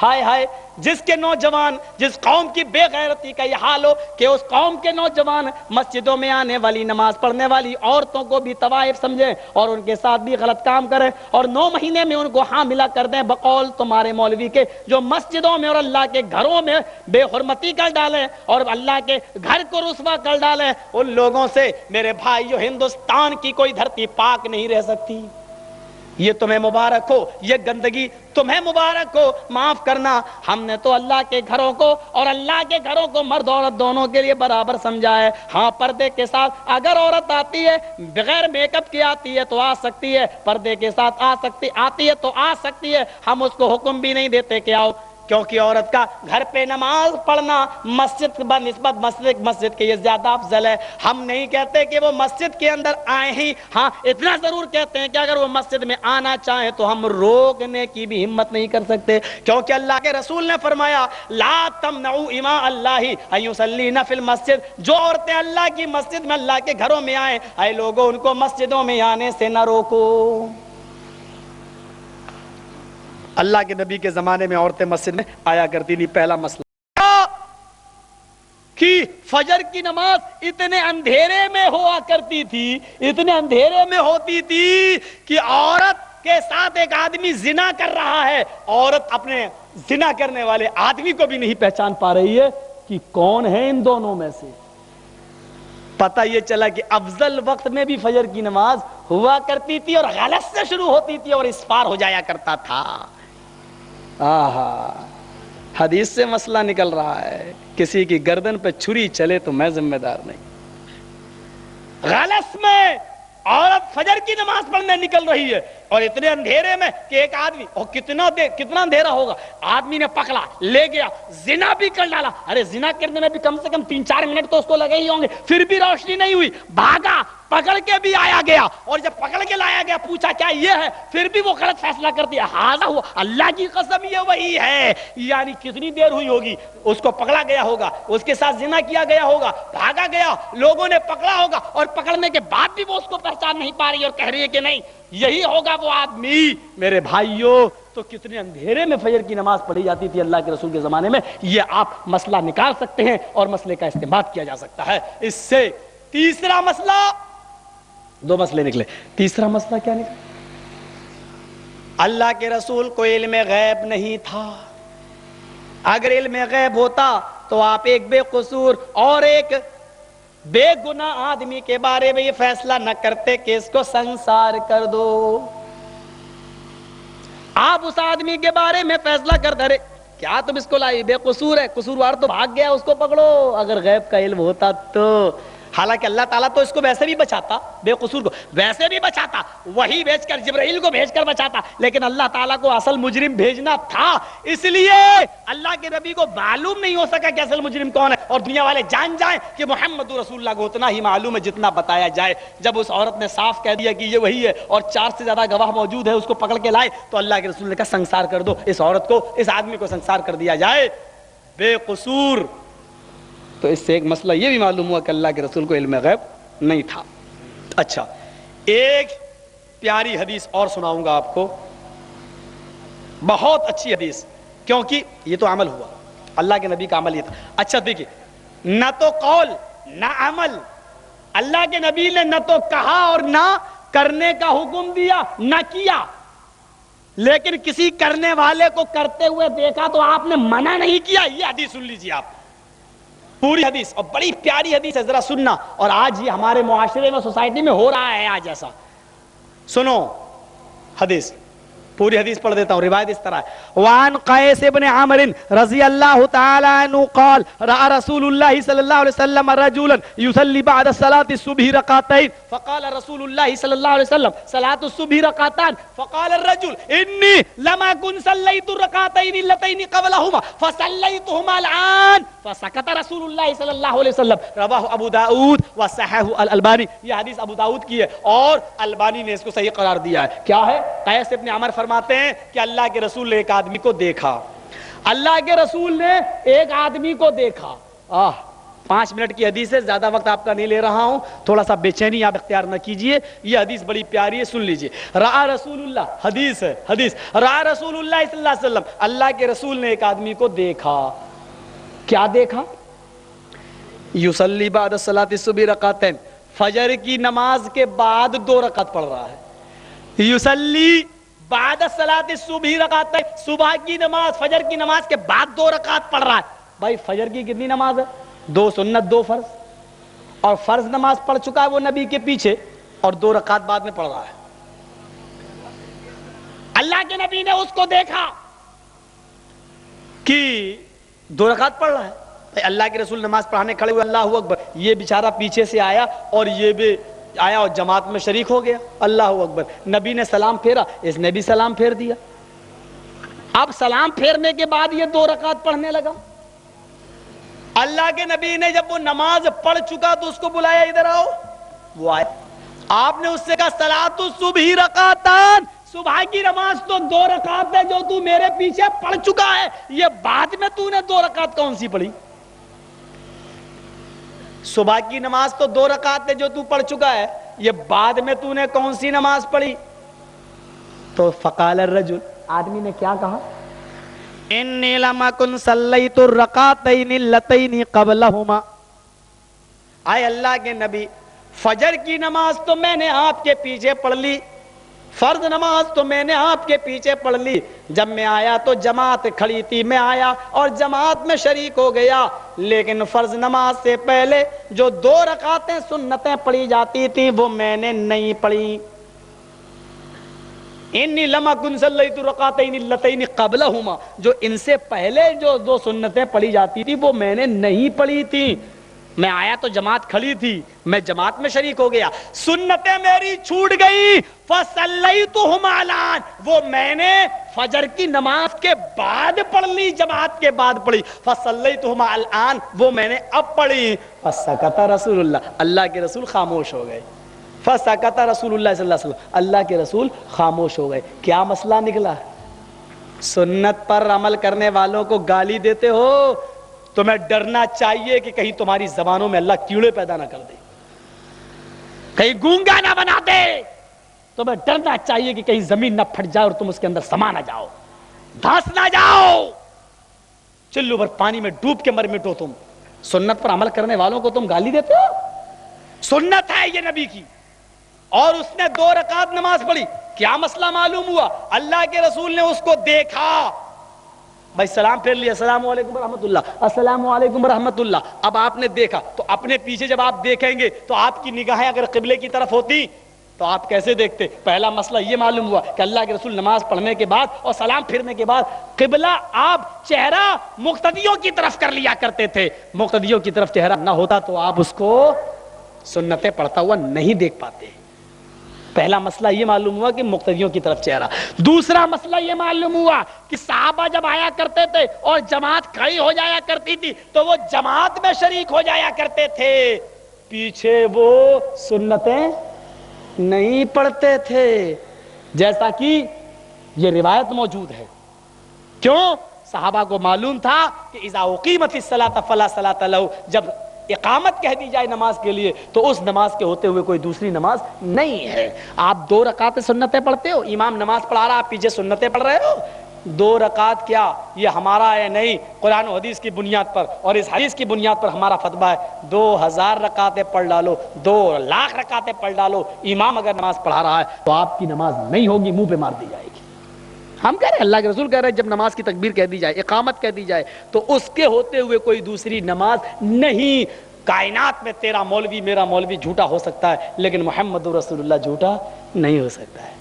ہائے ہائے، جس کے نوجوان، جس قوم کی بے غیرتی کا یہ حال ہو کہ اس قوم کے نوجوان مسجدوں میں آنے والی، نماز پڑھنے والی عورتوں کو بھی طوائف سمجھیں اور ان کے ساتھ بھی غلط کام کریں اور 9 مہینے میں ان کو حاملہ کر دیں بقول تمہارے مولوی کے، جو مسجدوں میں اور اللہ کے گھروں میں بے حرمتی کر ڈالیں اور اللہ کے گھر کو رسوا کر ڈالیں، ان لوگوں سے میرے بھائیو ہندوستان کی کوئی دھرتی پاک نہیں رہ سکتی۔ یہ تمہیں مبارک ہو، یہ گندگی تمہیں مبارک ہو، معاف کرنا۔ ہم نے تو اللہ کے گھروں کو اور اللہ کے گھروں کو مرد عورت دونوں کے لیے برابر سمجھا ہے۔ ہاں پردے کے ساتھ اگر عورت آتی ہے، بغیر میک اپ کی آتی ہے تو آ سکتی ہے، پردے کے ساتھ آتی ہے تو آ سکتی ہے، ہم اس کو حکم بھی نہیں دیتے کہ آؤ، کیونکہ عورت کا گھر پہ نماز پڑھنا مسجد بنسبت مسجد کے یہ زیادہ افضل ہے۔ ہم نہیں کہتے کہ وہ مسجد کے اندر آئیں ہی، ہاں اتنا ضرور کہتے ہیں کہ اگر وہ مسجد میں آنا چاہیں تو ہم روکنے کی بھی ہمت نہیں کر سکتے، کیونکہ اللہ کے رسول نے فرمایا لا تمنعوا اماء اللہ ان یصلین فی المسجد، جو عورتیں اللہ کی مسجد میں، اللہ کے گھروں میں آئیں، اے لوگوں ان کو مسجدوں میں آنے سے نہ روکو۔ اللہ کے نبی کے زمانے میں عورتیں مسجد میں آیا کرتی تھی. پہلا مسئلہ کہ فجر کی نماز اتنے اندھیرے میں ہوا کرتی تھی، اتنے اندھیرے میں ہوتی تھی کہ عورت کے ساتھ ایک آدمی زنا کر رہا ہے، عورت اپنے زنا کرنے والے آدمی کو بھی نہیں پہچان پا رہی ہے کہ کون ہے ان دونوں میں سے. پتہ یہ چلا کہ افضل وقت میں بھی فجر کی نماز ہوا کرتی تھی اور غلط سے شروع ہوتی تھی اور اسفار ہو جایا کرتا تھا. آہا، حدیث سے مسئلہ نکل رہا ہے. کسی کی گردن پہ چھری چلے تو میں ذمہ دار نہیں. غلط میں عورت فجر کی نماز پڑھنے نکل رہی ہے اور اتنے اندھیرے میں کہ ایک آدمی، اور کتنا اندھیرا ہوگا، آدمی نے پکڑا لے گیا، زنا بھی کر ڈالا. ارے زنا کرنے میں بھی کم سے کم 3-4 منٹ تو اس کو لگے ہی ہوں گے، پھر بھی روشنی نہیں ہوئی، بھاگا، پکڑ کے بھی آیا گیا، اور جب پکڑ کے لایا گیا پوچھا کیا یہ ہے، پھر بھی وہ غلط فیصلہ کر دیا. ہاذا ہوا، اللہ کی قسم یہ وہی ہے. یعنی کتنی دیر ہوئی ہوگی، اس کو پکڑا گیا ہوگا، اس کے ساتھ زنا کیا گیا ہوگا، بھاگا گیا، لوگوں نے پکڑا ہوگا، اور پکڑنے کے بعد بھی وہ اس کو پہچان نہیں پا رہی اور کہہ رہی ہے کہ نہیں یہی ہوگا وہ آدمی. میرے بھائیوں، تو کتنے اندھیرے میں فجر کی نماز پڑھی جاتی تھی اللہ کے رسول کے زمانے میں. یہ آپ مسئلہ نکال سکتے ہیں اور مسئلے کا استعمال کیا جا سکتا ہے. اس سے تیسرا مسئلہ، 2 مسئلے نکلے. تیسرا مسئلہ کیا نکلا؟ اللہ کے رسول کو علم غیب نہیں تھا. اگر علم غیب ہوتا تو آپ ایک بے قصور اور ایک بے گناہ آدمی کے بارے میں یہ فیصلہ نہ کرتے کہ اس کو سنسار کر دو. آپ اس آدمی کے بارے میں فیصلہ کر دے، کیا تم اس کو لائی، بے قصور ہے، قصوروار تو بھاگ گیا، اس کو پکڑو. اگر غیب کا علم ہوتا تو، حالانکہ اللہ تعالیٰ تو اس کو ویسے بھی بچاتا، بے قصور کو ویسے بھی بچاتا، وہی بھیج کر، جبرائیل کو بھیج کر بچاتا، لیکن اللہ تعالیٰ کو اصل مجرم بھیجنا تھا. اس لیے اللہ کے نبی کو معلوم نہیں ہو سکا کہ اصل مجرم کون ہے، اور دنیا والے جان جائیں کہ محمد رسول اللہ کو اتنا ہی معلوم ہے جتنا بتایا جائے. جب اس عورت نے صاف کہہ دیا کہ یہ وہی ہے اور 4 سے زیادہ گواہ موجود ہے، اس کو پکڑ کے لائے، تو اللہ کے رسول نے کہا سنسار کر دو اس عورت کو، اس آدمی کو سنسار کر دیا جائے، بے قصور. تو اس سے ایک مسئلہ یہ بھی معلوم ہوا کہ اللہ کے رسول کو علم غیب نہیں تھا. اچھا، ایک پیاری حدیث اور سناؤں گا آپ کو، بہت اچھی حدیث، کیونکہ یہ تو عمل ہوا، اللہ کے نبی کا عمل یہ تھا. اچھا دیکھیے، نہ تو قول نہ عمل، اللہ کے نبی نے نہ تو کہا اور نہ کرنے کا حکم دیا، نہ کیا، لیکن کسی کرنے والے کو کرتے ہوئے دیکھا تو آپ نے منع نہیں کیا. یہ حدیث سن لیجیے آپ، پوری حدیث، اور بڑی پیاری حدیث ہے، ذرا سننا. اور آج یہ ہمارے معاشرے میں، سوسائٹی میں ہو رہا ہے آج ایسا. سنو حدیث، پوری حدیث پڑھ دیتا ہوں. روایت اس طرح ہے، وعن قیس بن عامر رضی اللہ تعالی عنہ قال رأى رسول اللہ صلی اللہ علیہ وسلم رجلا يصلي بعد صلاة الصبح ركعتين فقال رسول اللہ صلی اللہ علیہ وسلم صلاة الصبح ركعتان فقال الرجل انی لما كن صلیت الركعتين اللتين قبلهما فصلیتهما الآن فسکت رسول اللہ صلی اللہ علیہ وسلم. رواہ ابو داؤد وصححہ الالبانی. یہ حدیث ابو داؤد کی ہے اور البانی نے اس کو صحیح قرار دیا ہے. کیا ہے؟ قیس ابن عمر فرماتے ہیں کہ اللہ کے رسول نے ایک آدمی کو دیکھا، اللہ کے رسول نے ایک آدمی کو دیکھا. 5 منٹ کی حدیث ہے، زیادہ وقت آپ کا نہیں لے رہا ہوں، تھوڑا سا بے چینی آپ اختیار نہ کیجئے. یہ حدیث بڑی پیاری ہے، سن لیجئے. رأى رسول اللہ، حدیث ہے، حدیث، رأى رسول اللہ صلی اللہ علیہ وسلم، اللہ کے رسول نے ایک آدمی کو دیکھا. کیا دیکھا؟ یصلی بعد صلاۃ الصبح رکعتین، فجر کی نماز کے بعد 2 رکعت پڑھ رہا ہے. یصلی بعد صلاۃ الصبح رکعتین، صبح کی نماز، فجر کی نماز کے بعد 2 رکعت پڑھ رہا ہے. بھائی فجر کی کتنی نماز ہے؟ 2 سنت 2 فرض، اور فرض نماز پڑھ چکا ہے وہ نبی کے پیچھے، اور 2 رکعت بعد میں پڑھ رہا ہے. اللہ کے نبی نے اس کو دیکھا کہ 2 رکعت پڑھ رہا ہے. اللہ کے رسول نماز پڑھانے کھڑے ہوئے، اللہ اکبر، یہ بیچارہ پیچھے سے آیا اور یہ بھی آیا اور جماعت میں شریک ہو گیا. اللہ اکبر. نبی نے سلام پھیرا، اس نے بھی سلام پھیر دیا. اب سلام پھیرنے کے بعد یہ 2 رکعت پڑھنے لگا. اللہ کے نبی نے جب وہ نماز پڑھ چکا تو اس کو بلایا، ادھر آؤ. وہ آئے، آپ نے اس سے کہا صلاۃ الصبح رکعتان، صبح کی نماز تو 2 رکعت ہے جو تو میرے پیچھے پڑھ چکا ہے، یہ بعد میں تو نے 2 رکعت کون سی پڑھی؟ صبح کی نماز تو 2 رکعت ہے جو تو پڑھ چکا ہے، یہ بعد میں تو نے کون سی نماز پڑھی؟ تو فقال الرجل، آدمی نے کیا کہا؟ انی لم اکن صلیت الرکعتین اللتین قبلہما، آئے اللہ کے نبی فجر کی نماز تو میں نے آپ کے پیچھے پڑھ لی، فرض نماز تو میں نے آپ کے پیچھے پڑھ لی، جب میں آیا تو جماعت کھڑی تھی، میں آیا اور جماعت میں شریک ہو گیا، لیکن فرض نماز سے پہلے جو 2 رکعتیں سنتیں پڑھی جاتی تھیں وہ میں نے نہیں پڑھی۔ انی لم اکن صلیت الرکعتین اللتین قبلہما، جو ان سے پہلے جو 2 سنتیں پڑھی جاتی تھی وہ میں نے نہیں پڑھی تھی، میں آیا تو جماعت کھڑی تھی، میں جماعت میں شریک ہو گیا، سنتیں میری چھوٹ گئی، فصلیتہما الآن، وہ میں نے فجر کی نماز کے بعد پڑھ لی، جماعت کے بعد پڑھی، فصلیتہما الآن، وہ میں نے اب پڑھی۔ فسکت رسول اللہ، اللہ کے رسول خاموش ہو گئے، فسکت رسول اللہ صلی اللہ علیہ وسلم، اللہ کے رسول خاموش ہو گئے۔ کیا مسئلہ نکلا؟ سنت پر عمل کرنے والوں کو گالی دیتے ہو، تمہیں ڈرنا چاہیے کہ کہیں تمہاری زبانوں میں اللہ کیڑے پیدا نہ کر دے، کہیں گونگا نہ بنا دے، تمہیں ڈرنا چاہیے کہ کہیں زمین نہ پھٹ جائے اور تم اس کے اندر سما نہ جاؤ، دھنس نہ جاؤ، چلو بھر پانی میں ڈوب کے مر مٹو تم۔ سنت پر عمل کرنے والوں کو تم گالی دیتے ہو؟ سنت ہے یہ نبی کی، اور اس نے 2 رکعت نماز پڑھی، کیا مسئلہ معلوم ہوا؟ اللہ کے رسول نے اس کو دیکھا، بھائی سلام پھیر لیا، السلام علیکم ورحمۃ اللہ، السلام علیکم ورحمۃ اللہ، اب آپ نے دیکھا تو اپنے پیچھے جب آپ دیکھیں گے تو آپ کی نگاہیں اگر قبلے کی طرف ہوتی تو آپ کیسے دیکھتے؟ پہلا مسئلہ یہ معلوم ہوا کہ اللہ کے رسول نماز پڑھنے کے بعد اور سلام پھرنے کے بعد قبلہ آپ چہرہ مقتدیوں کی طرف کر لیا کرتے تھے، مقتدیوں کی طرف چہرہ نہ ہوتا تو آپ اس کو سنتیں پڑھتا ہوا نہیں دیکھ پاتے۔ پہلا مسئلہ یہ معلوم ہوا کہ مقتدیوں کی طرف چہرہ۔ دوسرا مسئلہ یہ معلوم ہوا کہ صحابہ جب آیا کرتے تھے اور جماعت کھڑی ہو جایا کرتی تھی تو وہ جماعت میں شریک ہو جایا کرتے تھے، پیچھے وہ سنتیں نہیں پڑھتے تھے، جیسا کہ یہ روایت موجود ہے۔ کیوں؟ صحابہ کو معلوم تھا کہ اذا اقیمت الصلاۃ فلا صلاۃ لہ، جب اقامت کہہ دی جائے نماز کے لیے تو اس نماز کے ہوتے ہوئے کوئی دوسری نماز نہیں ہے۔ آپ 2 رکعت سنتیں پڑھتے ہو، امام نماز پڑھا رہا، آپ پیچھے سنتیں پڑھ رہے ہو، 2 رکعت کیا یہ ہمارا ہے نہیں، قرآن و حدیث کی بنیاد پر اور اس حدیث کی بنیاد پر ہمارا فتویٰ ہے 2000 رکعتیں پڑھ ڈالو، 2 لاکھ رکعتیں پڑھ ڈالو، امام اگر نماز پڑھا رہا ہے تو آپ کی نماز نہیں ہوگی، منہ پہ مار دی جائے گی۔ ہم کہہ رہے ہیں، اللہ کے رسول کہہ رہے ہیں جب نماز کی تکبیر کہہ دی جائے، اقامت کہہ دی جائے تو اس کے ہوتے ہوئے کوئی دوسری نماز نہیں۔ کائنات میں تیرا مولوی میرا مولوی جھوٹا ہو سکتا ہے لیکن محمد رسول اللہ جھوٹا نہیں ہو سکتا ہے۔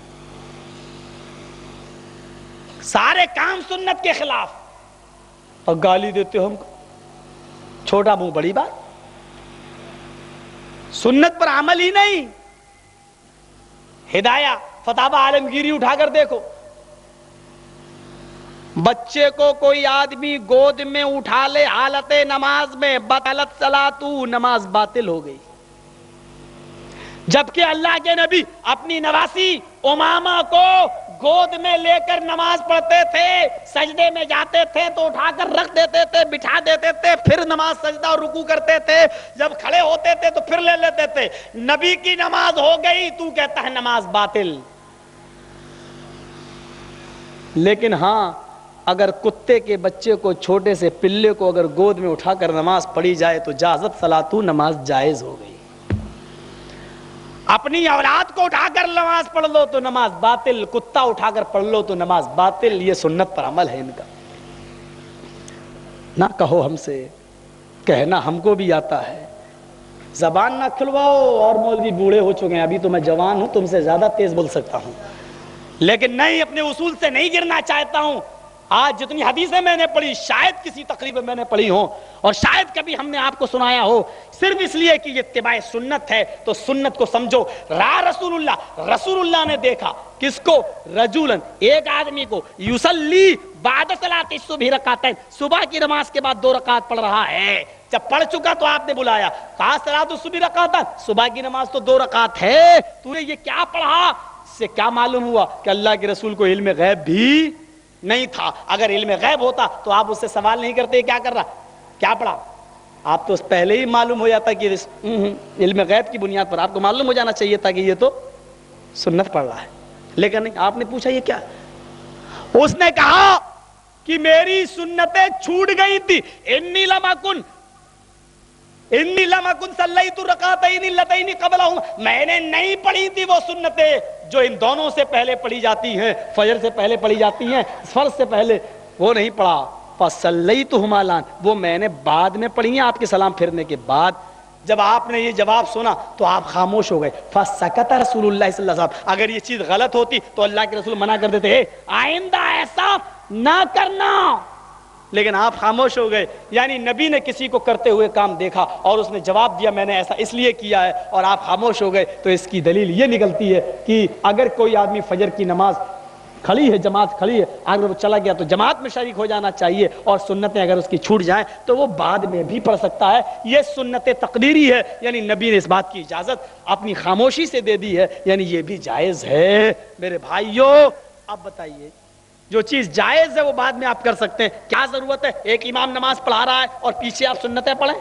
سارے کام سنت کے خلاف اور گالی دیتے ہو ہم کو، چھوٹا منہ بڑی بات، سنت پر عمل ہی نہیں۔ ہدایہ فتاوی عالمگیری اٹھا کر دیکھو، بچے کو کوئی آدمی گود میں اٹھا لے حالت نماز میں، بطلت صلاتو، نماز باطل ہو گئی، جبکہ اللہ کے نبی اپنی نواسی امامہ کو گود میں لے کر نماز پڑھتے تھے، سجدے میں جاتے تھے تو اٹھا کر رکھ دیتے تھے، بٹھا دیتے تھے، پھر نماز سجدہ اور رکوع کرتے تھے، جب کھڑے ہوتے تھے تو پھر لے لیتے تھے۔ نبی کی نماز ہو گئی، تو کہتا ہے نماز باطل۔ لیکن ہاں اگر کتے کے بچے کو، چھوٹے سے پلے کو اگر گود میں اٹھا کر نماز پڑھی جائے تو جازت صلاتو، نماز جائز ہو گئی۔ اپنی اولاد کو اٹھا کر نماز پڑھ لو تو نماز باطل، کتا اٹھا کر پڑھ لو تو نماز باطل۔ یہ سنت پر عمل ہے ان کا۔ نہ کہو ہم سے، کہنا ہم کو بھی آتا ہے، زبان نہ کھلواؤ، اور مولوی بوڑھے ہو چکے ہیں، ابھی تو میں جوان ہوں، تم سے زیادہ تیز بول سکتا ہوں، لیکن نہیں، اپنے اصول سے نہیں گرنا چاہتا ہوں۔ آج جتنی حدیثیں میں نے پڑھی شاید کسی تقریب میں نے پڑھی ہوں اور شاید کبھی ہم نے آپ کو سنایا ہو، صرف اس لیے کہ یہ اتباع سنت ہے تو سنت کو سمجھو۔ رسول اللہ نے دیکھا کس کو؟ رجولن، ایک آدمی کو، یصلی بعد صلاۃ الصبح رکعتین، صبح کی نماز کے بعد 2 رکعت پڑھ رہا ہے۔ جب پڑھ چکا تو آپ نے بلایا، کہا صلاۃ الصبح رکعتین، صبح کی نماز تو 2 رکعت ہے، تو نے یہ کیا پڑھا؟ اس سے کیا معلوم ہوا کہ اللہ کے رسول کو علم غیب بھی نہیں تھا۔ اگر علم غیب ہوتا تو آپ اس سے سوال نہیں کرتے کیا کر رہا، کیا پڑھا؟ آپ تو اس پہلے ہی معلوم ہو جاتا کہ علم غیب کی بنیاد پر آپ کو معلوم ہو جانا چاہیے تھا کہ یہ تو سنت پڑھ رہا ہے، لیکن نہیں، آپ نے پوچھا یہ کیا؟ اس نے کہا کہ میری سنتیں چھوٹ گئی تھی، انی لم اکن صلیت رکعتین اللتین قبلہما، میں نے نہیں پڑھی تھی وہ سنتیں جو ان دونوں سے پہلے پڑھی جاتی ہیں، فجر سے پہلے پڑھی جاتی ہیں، فرض سے پہلے، وہ نہیں پڑھا. فصلیتہما الآن، وہ میں نے بعد میں پڑھی ہیں آپ کے سلام پھرنے کے بعد. جب آپ نے یہ جواب سنا تو آپ خاموش ہو گئے. فسکت رسول اللہ صلی اللہ علیہ وسلم. اگر یہ چیز غلط ہوتی تو اللہ کے رسول منع کر دیتے، آئندہ ایسا نہ کرنا، لیکن آپ خاموش ہو گئے. یعنی نبی نے کسی کو کرتے ہوئے کام دیکھا اور اس نے جواب دیا میں نے ایسا اس لیے کیا ہے، اور آپ خاموش ہو گئے. تو اس کی دلیل یہ نکلتی ہے کہ اگر کوئی آدمی فجر کی نماز کھڑی ہے، جماعت کھڑی ہے، اگر وہ چلا گیا تو جماعت میں شریک ہو جانا چاہیے، اور سنتیں اگر اس کی چھوٹ جائیں تو وہ بعد میں بھی پڑھ سکتا ہے. یہ سنت تقدیری ہے، یعنی نبی نے اس بات کی اجازت اپنی خاموشی سے دے دی ہے، یعنی یہ بھی جائز ہے. میرے بھائیو اب بتائیے، جو چیز جائز ہے وہ بعد میں آپ کر سکتے ہیں، کیا ضرورت ہے ایک امام نماز پڑھا رہا ہے اور پیچھے آپ سنتیں پڑھیں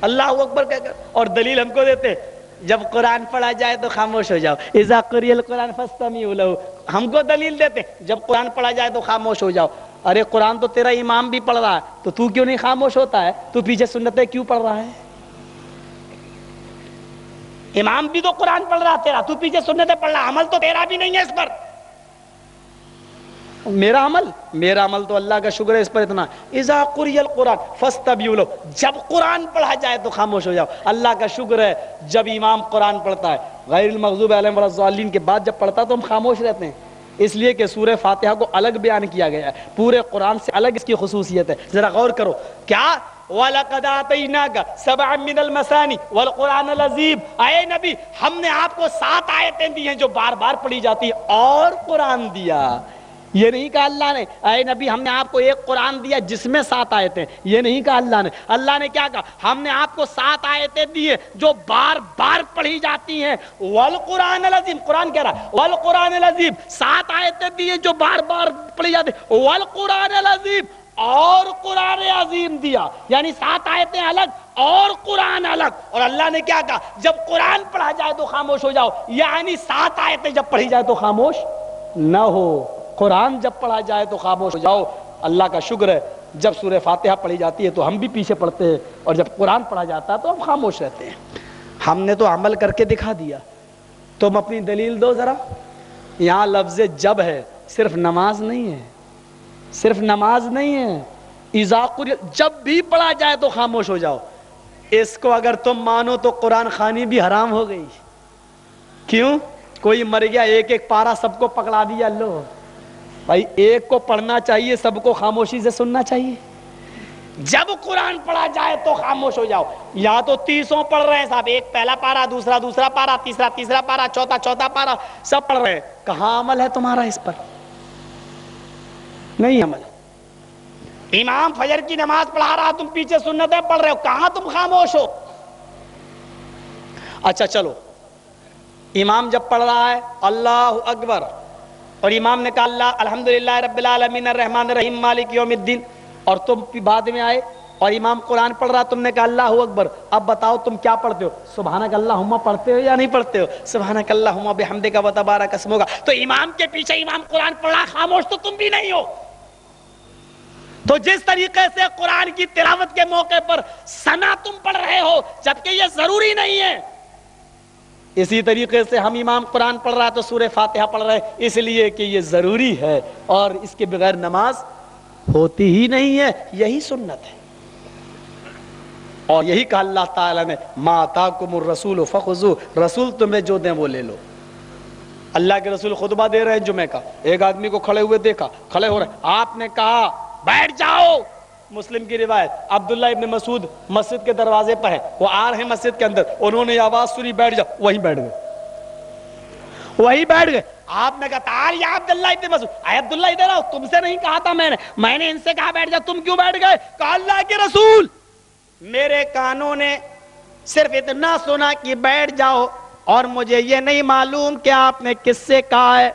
اللہ اکبر کہہ کر؟ اور دلیل ہم کو دیتے جب قرآن پڑھا جائے تو خاموش ہو جاؤ، اذا قرئ القرآن فاستمعوا له. ہم کو دلیل دیتے جب قرآن پڑھا جائے تو خاموش ہو جاؤ. ارے قرآن تو تیرا امام بھی پڑھ رہا ہے تو کیوں نہیں خاموش ہوتا ہے؟ تو پیچھے سنتیں کیوں پڑھ رہا ہے؟ امام بھی تو قرآن پڑھ رہا تیرا، تو پیچھے سنتیں پڑھ رہا، عمل تو تیرا بھی نہیں ہے اس پر. میرا عمل تو اللہ کا شکر ہے اس پر اتنا، اذا قرئ القرآن فاستمعوا له، جب قرآن پڑھا جائے تو خاموش ہو جاؤ. اللہ کا شکر ہے جب امام قرآن پڑھتا ہے غیر المغضوب علیہم ولا الضالین کے بعد جب پڑھتا تو ہم خاموش رہتے ہیں، اس لیے کہ سورہ فاتحہ کو الگ بیان کیا گیا ہے، پورے قرآن سے الگ اس کی خصوصیت ہے. ذرا غور کرو، کیا وَلَقَدْ آتَيْنَاكَ سَبْعًا مِّنَ الْمَثَانِِ وَالْقُرْآنَ الْعَظِيمَ، اے نبی ہم نے آپ کو 7 آیتیں دی ہیں جو بار بار پڑھی جاتی ہیں، اور قرآن دیا. یہ نہیں کہا اللہ نے اے نبی ہم نے آپ کو ایک قرآن دیا جس میں 7 آیتیں، یہ نہیں کہا اللہ نے. اللہ نے کیا کہا؟ ہم نے آپ کو 7 آیتیں دی ہیں جو بار بار پڑھی جاتی ہیں. والقرآن العظیم، قرآن کہہ رہا ہے والقرآن العظیم، 7 آیتیں دی ہیں جو بار بار پڑھی جاتی ہیں. والقرآن العظیم، اور قرآن عظیم دیا، یعنی 7 آیتیں الگ اور قرآن الگ. اور اللہ نے کیا کہا؟ جب قرآن پڑھا جائے تو خاموش ہو جاؤ، یعنی 7 آیتیں جب پڑھی جائے تو خاموش نہ ہو، قرآن جب پڑھا جائے تو خاموش ہو جاؤ. اللہ کا شکر ہے جب سورہ فاتحہ پڑھی جاتی ہے تو ہم بھی پیچھے پڑھتے ہیں، اور جب قرآن پڑھا جاتا ہے تو ہم خاموش رہتے ہیں. ہم نے تو عمل کر کے دکھا دیا، تم اپنی دلیل دو ذرا. یہاں لفظ جب ہے، صرف نماز نہیں ہے، صرف نماز نہیں ہے، اذا قرئ، جب بھی پڑھا جائے تو خاموش ہو جاؤ. اس کو اگر تم مانو تو قرآن خوانی بھی حرام ہو گئی. کیوں؟ کوئی مر گیا، ایک پارا سب کو پکڑا دیا. لو بھائی، ایک کو پڑھنا چاہیے، سب کو خاموشی سے سننا چاہیے. جب قرآن پڑھا جائے تو خاموش ہو جاؤ. یا تو 30 پڑھ رہے ہیں صاحب، ایک پہلا پارا، دوسرا پارا، تیسرا پارا، چوتھا پارا، سب پڑھ رہے ہیں. کہاں عمل ہے تمہارا اس پر؟ نہیں عمل. امام فجر کی نماز پڑھا رہا، تم پیچھے سنتیں پڑھ رہے ہو، کہاں تم خاموش ہو؟ اچھا چلو، امام جب پڑھ رہا ہے اللہ اکبر، اور امام نے کہا اللہ الحمدللہ رب العالمین الرحمن الرحیم مالک یوم الدین، اور تم بعد میں آئے اور امام قرآن پڑھ رہا، تم نے کہا اللہ اکبر. اب بتاؤ تم کیا پڑھتے ہو؟ سبحانک اللہم پڑھتے ہو یا نہیں پڑھتے ہو؟ سبحانک اللہم بحمدک وتبارک اسمک. تو امام کے پیچھے امام قرآن پڑھ رہا، خاموش تو تم بھی نہیں ہو. تو جس طریقے سے قرآن کی تلاوت کے موقع پر ثنا تم پڑھ رہے ہو جبکہ یہ ضروری نہیں ہے، اسی طریقے سے ہم امام قرآن پڑھ رہا ہے تو سورہ فاتحہ پڑھ رہے ہیں اس لیے کہ یہ ضروری ہے، اور اس کے بغیر نماز ہوتی ہی نہیں ہے. یہی سنت ہے. اور یہی کہا اللہ تعالیٰ نے ما آتاکم الرسول فخذوہ، رسول تمہیں جو دیں وہ لے لو. اللہ کے رسول خطبہ دے رہے ہیں جمعہ کا، ایک آدمی کو کھڑے ہوئے دیکھا، کھڑے ہو رہے، آپ نے کہا بیٹھ جاؤ. مسلم کی روایت، عبداللہ ابن مسعود مسجد کے دروازے پر ہے، وہ آ رہے ہیں مسجد کے اندر، انہوں نے آواز سنی بیٹھ جاؤ، وہیں بیٹھ گئے. آپ نے کہا تعال یا عبداللہ ابن مسعود، اے عبداللہ ادھر آؤ، تم سے نہیں کہا تھا میں نے ان سے کہا بیٹھ جاؤ، تم کیوں بیٹھ گئے؟ کہا اللہ کے رسول میرے کانوں نے صرف اتنا سنا کہ بیٹھ جاؤ، اور مجھے یہ نہیں معلوم کہ آپ نے کس سے کہا ہے.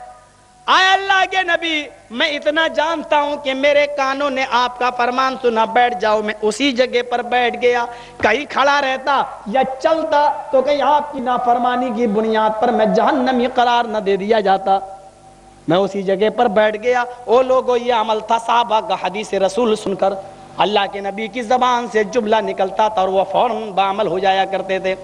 اے اللہ کے نبی میں اتنا جانتا ہوں کہ میرے کانوں نے آپ کا فرمان سنا بیٹھ جاؤ، میں اسی جگہ پر بیٹھ گیا. کہیں کھڑا رہتا یا چلتا تو کہیں آپ کی نافرمانی کی بنیاد پر میں جہنمی قرار نہ دے دیا جاتا. میں اسی جگہ پر بیٹھ گیا. او لوگوں یہ عمل تھا صحابہ کا. حدیث رسول سن کر اللہ کے نبی کی زبان سے جملہ نکلتا تھا اور وہ فوراً بعمل ہو جایا کرتے تھے,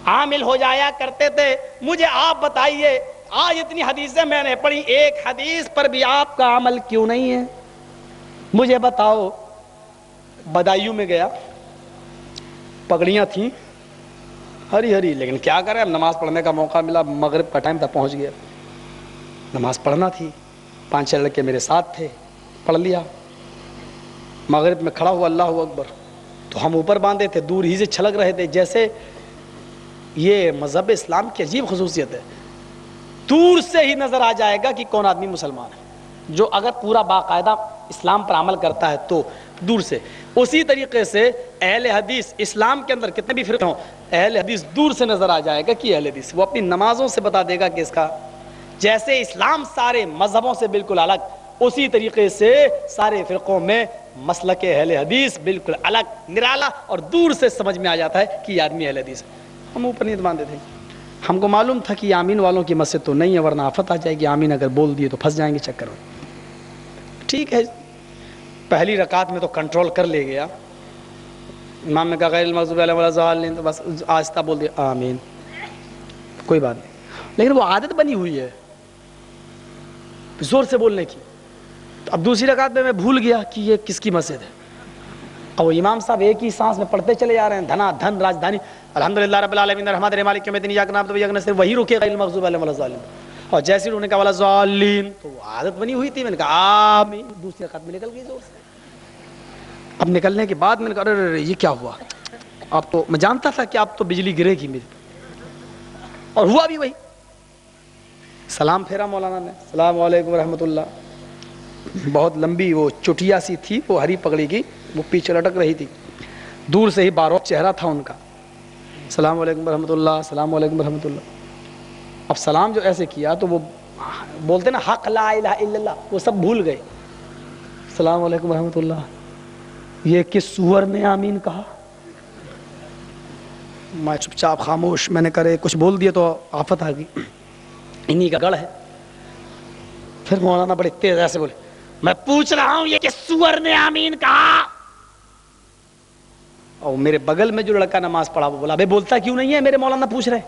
عامل ہو جایا کرتے تھے. مجھے آپ بتائیے, آج اتنی حدیثیں میں نے پڑھی, ایک حدیث پر بھی آپ کا عمل کیوں نہیں ہے؟ مجھے بتاؤ. بدایوں میں گیا, پگڑیاں تھیں ہری ہری, لیکن کیا کریں, اب نماز پڑھنے کا موقع ملا, مغرب کا ٹائم تک پہنچ گیا. نماز پڑھنا تھی, 5-6 لڑکے میرے ساتھ تھے, پڑھ لیا. مغرب میں کھڑا ہوا, اللہ اکبر, تو ہم اوپر باندھے تھے, دور ہی سے چھلک رہے تھے. جیسے یہ مذہب اسلام کی عجیب خصوصیت ہے, دور سے ہی نظر آ جائے گا کہ کون آدمی مسلمان ہے, جو اگر پورا باقاعدہ اسلام پر عمل کرتا ہے تو دور سے. اسی طریقے سے اہل حدیث, اسلام کے اندر کتنے بھی فرقے ہوں, اہل حدیث دور سے نظر آ جائے گا کہ اہل حدیث. وہ اپنی نمازوں سے بتا دے گا کہ اس کا, جیسے اسلام سارے مذہبوں سے بالکل الگ, اسی طریقے سے سارے فرقوں میں مسلک اہل حدیث بالکل الگ, نرالا, اور دور سے سمجھ میں آ جاتا ہے کہ یہ آدمی اہل حدیث ہے. ہم اوپر نہیں باندھے تھے, ہم کو معلوم تھا کہ آمین والوں کی مسجد تو نہیں ہے, ورنہ آفت آ جائے گی, آمین اگر بول دیے تو پھنس جائیں گے چکر میں. ٹھیک ہے, پہلی رکعت میں تو کنٹرول کر لے گیا. امام نے کہا غیر المغضوب علیہم ولا الضالین, تو بس آہستہ بول دیا آمین, کوئی بات نہیں. لیکن وہ عادت بنی ہوئی ہے زور سے بولنے کی. اب دوسری رکعت میں میں بھول گیا کہ یہ کس کی مسجد ہے, اور وہ امام صاحب ایک ہی سانس میں پڑھتے چلے جا رہے ہیں, دھنا دھن راجدھانی, الحمدللہ رب العالمین الرحمن الرحیم مالک یوم الدین ایاک نعبد و ایاک نستعین, وہی رکے غیر المغضوب علیہم ولا الضالین. اور جیسے انہوں نے کہا ولا الضالین, تو وہ عادت بنی ہوئی تھی, میں نے کہا آمین, دوسری رکعت میں نکل گئی زور سے. اب نکلنے کے بعد میں نے کہا ارے یہ کیا ہوا, آپ تو, میں جانتا تھا کہ آپ تو بجلی گرے گی میری, اور ہوا بھی وہی. سلام پھیرا مولانا نے, السلام علیکم ورحمۃ اللہ. بہت لمبی وہ چٹیا سی تھی, وہ ہری پگڑی کی, وہ پیچھے لٹک رہی تھی. دور سے ہی باروق چہرہ تھا ان کا, السلام علیکم ورحمۃ اللہ, السلام علیکم ورحمۃ اللہ. اب سلام جو ایسے کیا تو وہ بولتے نا حق لا الہ الا اللہ, وہ سب بھول گئے. السلام علیکم ورحمۃ اللہ, یہ کس سور نے آمین کہا؟ میں چپ چاپ خاموش, میں نے کرے کچھ بول دیا تو آفت آ گئی, انہی کا گڑھ ہے. پھر مولانا بڑے تیز ایسے بولے, میں پوچھ رہا ہوں یہ کس سور نے آمین کہا؟ اور میرے بغل میں جو لڑکا نماز پڑھا وہ بولا بھائی بولتا کیوں نہیں ہے, میرے مولانا پوچھ رہے.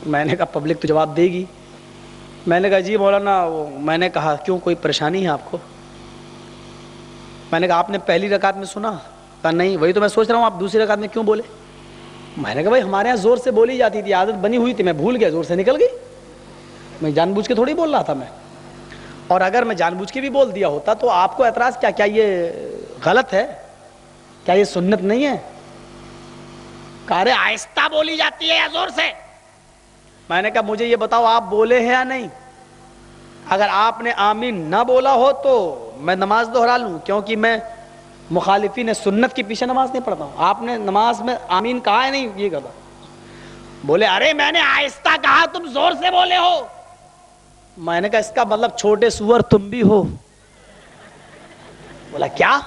میں نے کہا پبلک تو جواب دے گی. میں نے کہا جی مولانا, میں نے کہا کیوں کوئی پریشانی ہے آپ کو؟ میں نے کہا آپ نے پہلی رکعت میں سنا؟ کہا نہیں, وہی تو میں سوچ رہا ہوں آپ دوسری رکعت میں کیوں بولے. میں نے کہا بھائی ہمارے یہاں زور سے بولی جاتی تھی, عادت بنی ہوئی تھی, میں بھول گیا, زور سے نکل گئی. میں جان بوجھ کے تھوڑی بول رہا تھا میں, اور اگر میں جان بوجھ کے بھی بول دیا ہوتا تو آپ کو اعتراض کیا یہ غلط ہے, کیا یہ سنت نہیں ہے؟ کہا رہے آہستہ بولی جاتی ہے یا زور سے؟ میں نے کہا مجھے یہ بتاؤ آپ بولے ہیں یا نہیں. اگر آپ نے آمین نہ بولا ہو تو میں نماز دہرا لوں, کیونکہ میں مخالفین سنت کے پیچھے نماز نہیں پڑھتا ہوں. آپ نے نماز میں آمین کہا ہے نہیں, یہ کہا. بولے ارے میں نے آہستہ کہا, تم زور سے بولے ہو. میں نے کہا اس کا مطلب چھوٹے سور تم بھی ہو. بولا کیا؟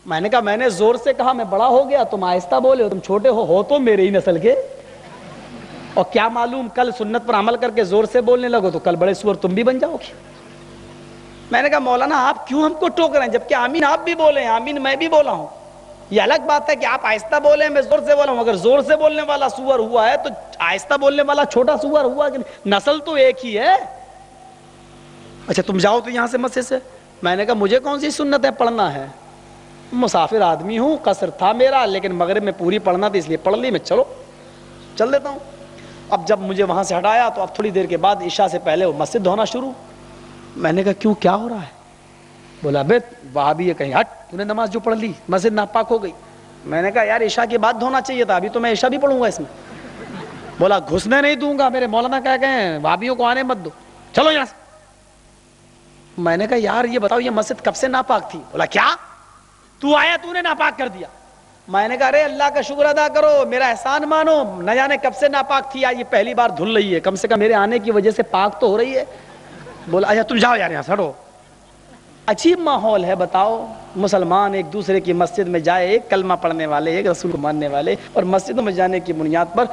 میں نے کہا میں نے زور سے کہا, میں بڑا ہو گیا, تم آہستہ بولے ہو, تم چھوٹے ہو تو میرے ہی نسل کے, اور کیا معلوم کل سنت پر عمل کر کے زور سے بولنے لگو تو کل بڑے سور تم بھی بن جاؤ گے. میں نے کہا مولانا آپ کیوں ہم کو ٹوک رہے ہیں, جبکہ آمین آپ بھی بولے ہیں, آمین میں بھی بولا ہوں. یہ الگ بات ہے کہ آپ آہستہ بولے, میں زور سے بولا ہوں. اگر زور سے بولنے والا سور ہوا ہے تو آہستہ بولنے والا چھوٹا سور ہوا کہ نسل تو ایک ہی ہے. اچھا تم جاؤ تو یہاں سے مسجد سے. میں نے کہا مجھے کون سی سنت ہے پڑھنا ہے, مسافر آدمی ہوں, قصر تھا میرا, لیکن مغرب میں پوری پڑھنا تھی اس لیے پڑھ لی, میں چلو چل دیتا ہوں. اب جب مجھے وہاں سے ہٹایا تو اب تھوڑی دیر کے بعد عشاء سے پہلے وہ مسجد دھونا شروع. میں نے کہا کیوں, کیا ہو رہا ہے؟ بولا بے وہاں بھی یہ کہیں ہٹ, تو نے نماز جو پڑھ لی مسجد ناپاک ہو گئی. میں نے کہا یار عشاء کے بعد دھونا چاہیے تھا, ابھی تو میں عشاء بھی پڑھوں گا اس میں. بولا گھسنے نہیں دوں گا, میرے مولانا کہہ گئے ہیں وہابیوں کو آنے مت دو, چلو یہاں سے. میں نے کہا یار یہ بتاؤ یہ مسجد کب سے ناپاک تھی؟ بولا کیا تو آیا تو نے ناپاک کر دیا. میں نے کہا ارے اللہ کا شکر ادا کرو, میرا احسان مانو, نہ جانے کب سے ناپاک تھی, یہ پہلی بار دھل رہی ہے, کم سے کم میرے آنے کی وجہ سے پاک تو ہو رہی ہے. بولا اچھا تم جاؤ یار یہاں سے ہٹو. عجیب ماحول ہے, بتاؤ مسلمان ایک دوسرے کی مسجد میں جائے, ایک کلمہ پڑھنے والے, ایک رسول کو ماننے والے, اور مسجدوں میں جانے کی بنیاد پر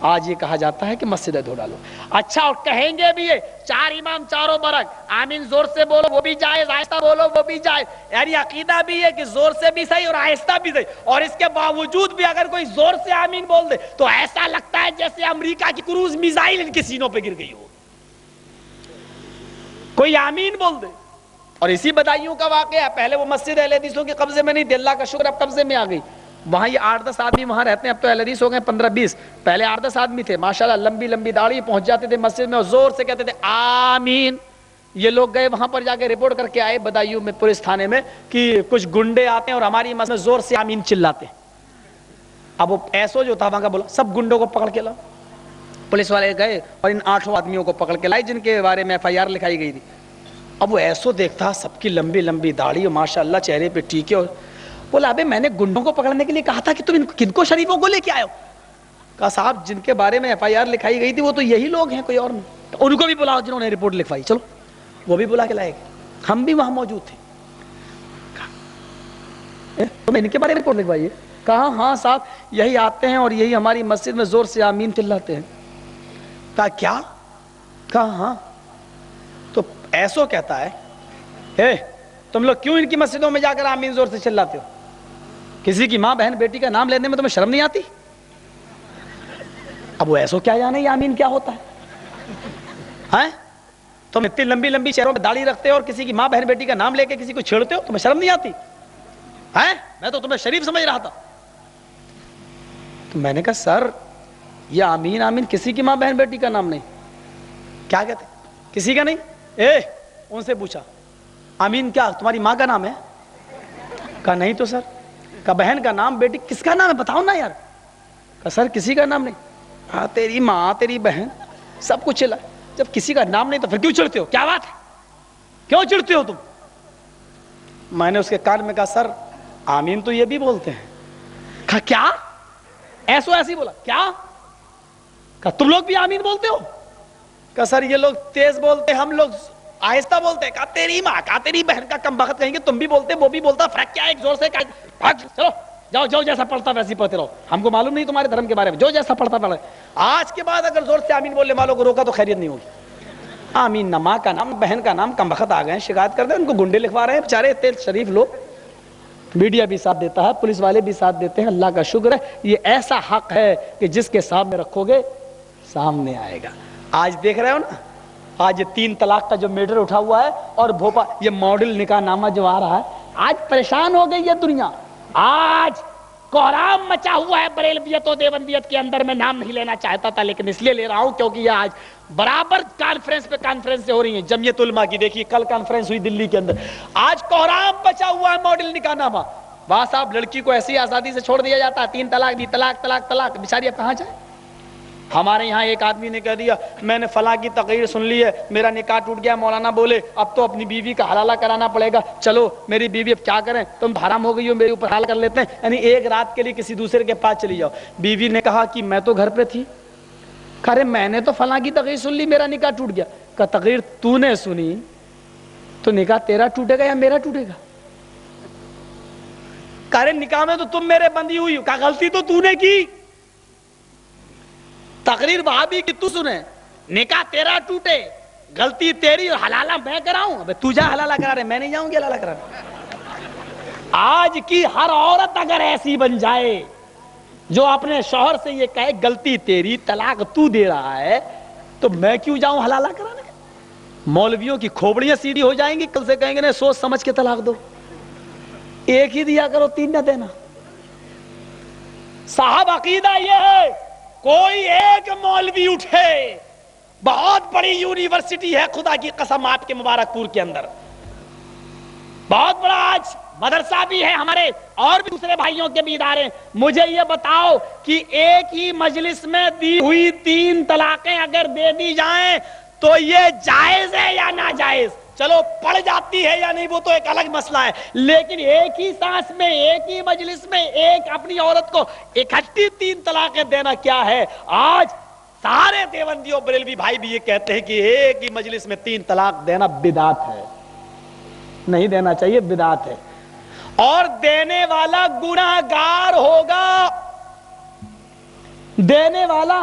آج یہ کہا جاتا ہے کہ مسجدیں دھو ڈالو. اچھا اور کہیں گے بھی یہ 4 امام چاروں برک آمین زور سے بولو وہ بھی جائز, آہستہ بولو وہ بھی جائز. یعنی عقیدہ بھی ہے کہ زور سے بھی صحیح اور آہستہ بھی صحیح, اور اس کے باوجود بھی اگر کوئی زور سے آمین بول دے تو ایسا لگتا ہے جیسے امریکہ کی کروز میزائل ان کے سینوں پہ گر گئی ہو. کوئی آمین بول دے. اور اسی بدایوں کا واقعہ ہے, پہلے وہ مسجد اہل حدیثوں کے قبضے میں نہیں تھی, اللہ کا شکر اب قبضے میں آ گئی. وہاں یہ 8-10 آدمی وہاں رہتے ہیں, اب تو اہل حدیث ہو گئے 15-20. پہلے 8-10 آدمی تھے ماشاءاللہ, لمبی لمبی داڑھی, پہنچ جاتے تھے مسجد میں اور زور سے کہتے تھے آمین. یہ لوگ گئے وہاں پر جا کے رپورٹ کر کے آئے بدایوں میں پولیس تھانے میں کہ کچھ گنڈے آتے ہیں اور ہماری مسجد میں زور سے آمین چلاتے ہیں. اب وہ ایسو جو تھا وہاں کا بولا سب گنڈوں کو پکڑ کے لاؤ. پولیس والے گئے اور ان 8 آدمیوں کو پکڑ کے لائے جن کے بارے میں FIR لکھائی گئی تھی. اب وہ ایسو دیکھتا سب کی لمبی لمبی داڑھی اور ماشاءاللہ چہرے پہ ٹیکے, اور بولا ابے میں نے گنڈوں کو پکڑنے کے لیے کہا تھا کہ تم کن کو شریفوں کو لے کے آئے ہو؟ کہا صاحب جن کے بارے میں FIR لکھائی گئی تھی وہ تو یہی لوگ ہیں, کوئی اور نہیں. ان کو بھی بلاؤ جنہوں نے رپورٹ لکھوائی, چلو وہ بھی بلا کے لائے گئے, ہم بھی وہاں موجود تھے. تم ان کے بارے میں رپورٹ لکھوائی ہے؟ کہا ہاں صاحب یہی آتے ہیں اور یہی ہماری مسجد میں زور سے آمین چلاتے ہیں. کہا کیا؟ کہا ہاں. تو ایسو کہتا ہے تم لوگ کیوں ان کی مسجدوں میں جا کر آمین زور سے چلاتے ہو؟ کسی کی ماں بہن بیٹی کا نام لینے میں تمہیں شرم نہیں آتی؟ اب وہ ایسو کیا جانے یہ آمین کیا ہوتا ہے؟ تم اتنی لمبی لمبی چہروں میں داڑھی رکھتے ہو اور کسی کی ماں بہن بیٹی کا نام لے کے کسی کو چھیڑتے ہو, تمہیں شرم نہیں آتی؟ میں تو تمہیں شریف سمجھ رہا تھا. تو میں نے کہا سر یہ آمین آمین کسی کی ماں بہن بیٹی کا نام نہیں. کیا کہتے کسی کا نہیں؟ ان سے پوچھا آمین کیا تمہاری ماں کا نام ہے؟ کہا نہیں تو سر. کہا بہن کا نام بیٹی کس کا نام ہے بتاؤ نا یار. کہا سر کسی کا نام نہیں. ہاں تیری ماں تیری بہن سب کچھ چلا, جب کسی کا نام نہیں تو پھر کیوں چڑھتے ہو؟ کیا بات ہے کیوں چڑھتے ہو تم؟ میں نے اس کے کان میں کہا سر آمین تو یہ بھی بولتے ہیں. کہا کیا؟ ایسو ایسی بولا کیا؟ کہا تم لوگ بھی آمین بولتے ہو؟ کہا سر یہ لوگ تیز بولتے ہم لوگ آہستہ بولتے ہیں. کہا تیری ماں کا تیری بہن کا کم بخت کہیں گے تم بھی بولتے وہ بھی بولتا, فرق کیا ہے؟ ایک زور سے چلو جاؤ جاؤ جیسا پڑھتا ویسے پڑھتے رہو, ہم کو معلوم نہیں تمہارے دھرم کے بارے میں, جو جیسا پڑھتا پڑھے. آج کے بعد اگر زور سے آمین بولنے والوں کو روکا تو خیریت نہیں ہوگی. آمین نہ ماں کا نام بہن کا نام کم بخت آ گئے شکایت کرتے ہیں, ان کو گنڈے لکھوا رہے ہیں بیچارے اتنے شریف لوگ. میڈیا بھی ساتھ دیتا ہے, پولیس والے بھی ساتھ دیتے ہیں, اللہ کا شکر ہے. یہ ایسا حق ہے کہ جس کے سامنے رکھو گے سامنے آئے گا. آج دیکھ رہے ہو نا, آج یہ 3 طلاق کا جو میٹر اٹھا ہوا ہے اور بھوپال یہ ماڈل نکاح نامہ جو آ رہا ہے, آج پریشان ہو گئی ہے دنیا. آج کوہرام مچا ہوا ہے بریلویت و دیوبندیت کے اندر. میں نام نہیں لینا چاہتا تھا لیکن اس لیے لے رہا ہوں کیونکہ یہ آج برابر کانفرنس پہ کانفرنس سے ہو رہی ہیں. جمعیت علماء کی دیکھیے کل کانفرنس ہوئی دلی کے اندر, آج کوہرام مچا ہوا ہے ماڈل نکاح نامہ. وہاں صاحب لڑکی کو ایسی آزادی سے چھوڑ دیا جاتا ہے, 3 طلاق دی, طلاق طلاق طلاق, بیچاری اب کہاں جائے. ہمارے یہاں ایک آدمی نے کہہ دیا میں نے فلاں کی تقریر سن لی ہے, میرا نکاح ٹوٹ گیا, مولانا بولے اب تو اپنی بیوی کا حلالہ کرانا پڑے گا. چلو میری بیوی اب کیا کریں, تم حرام ہو گئی ہو میرے اوپر حلال کر لیتے ہیں. یعنی ایک رات کے لیے کسی دوسرے کے پاس چلی جاؤ. بیوی نے کہا کہ میں تو گھر پہ تھی. کہا رے میں نے تو فلاں کی تقریر سن لی, میرا نکاح ٹوٹ گیا. کہا تقریر تو نے سنی تو نکاح تیرا ٹوٹے گا یا میرا ٹوٹے گا؟ کہا رے نکاح میں تو تم میرے بندی ہوئی ہو. کہا غلطی تو تو نے کی, تقریر وہابی کی تو سنے, نکاح تیرا ٹوٹے, غلطی تیری اور حلالہ میں کراؤں. ابے تو جا حلالہ کرا رہے, میں نہیں جاؤں گی حلالہ کرانے. آج کی ہر عورت اگر ایسی بن جائے جو اپنے شوہر سے یہ کہے غلطی تیری, طلاق تو دے رہا ہے, تو میں کیوں جاؤں حلالہ کرانے. مولویوں کی کھوپڑیاں سیدھی ہو جائیں گی, کل سے کہیں گے نہیں سوچ سمجھ کے طلاق دو, ایک ہی دیا کرو 3 نہ دینا. صاحب عقیدہ یہ ہے کوئی ایک مولوی اٹھے, بہت بڑی یونیورسٹی ہے خدا کی قسم آپ کے مبارک پور کے اندر, بہت بڑا آج مدرسہ بھی ہے, ہمارے اور بھی دوسرے بھائیوں کے بھی ادارے. مجھے یہ بتاؤ کہ ایک ہی مجلس میں دی ہوئی 3 طلاقیں اگر دے دی جائیں تو یہ جائز ہے یا ناجائز؟ چلو پڑ جاتی ہے یا نہیں وہ تو ایک الگ مسئلہ ہے, لیکن ایک ہی سانس میں ایک ہی مجلس میں ایک اپنی عورت کو اکٹھی 3 طلاقیں دینا کیا ہے؟ آج سارے دیوبندیوں بریلوی بھائی بھی یہ کہتے ہیں کہ ایک ہی مجلس میں 3 طلاق دینا بدعت ہے, نہیں دینا چاہیے, بدعت ہے. اور دینے والا گناہگار ہوگا, دینے والا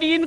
3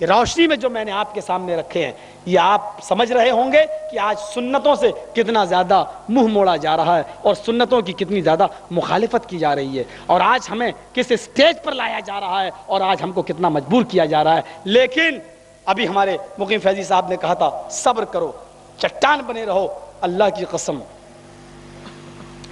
کہ روشنی میں جو میں نے آپ کے سامنے رکھے ہیں یہ آپ سمجھ رہے ہوں گے کہ آج سنتوں سے کتنا زیادہ منہ موڑا جا رہا ہے اور سنتوں کی کتنی زیادہ مخالفت کی جا رہی ہے، اور آج ہمیں کس اسٹیج پر لایا جا رہا ہے اور آج ہم کو کتنا مجبور کیا جا رہا ہے۔ لیکن ابھی ہمارے مقیم فیضی صاحب نے کہا تھا صبر کرو، چٹان بنے رہو، اللہ کی قسم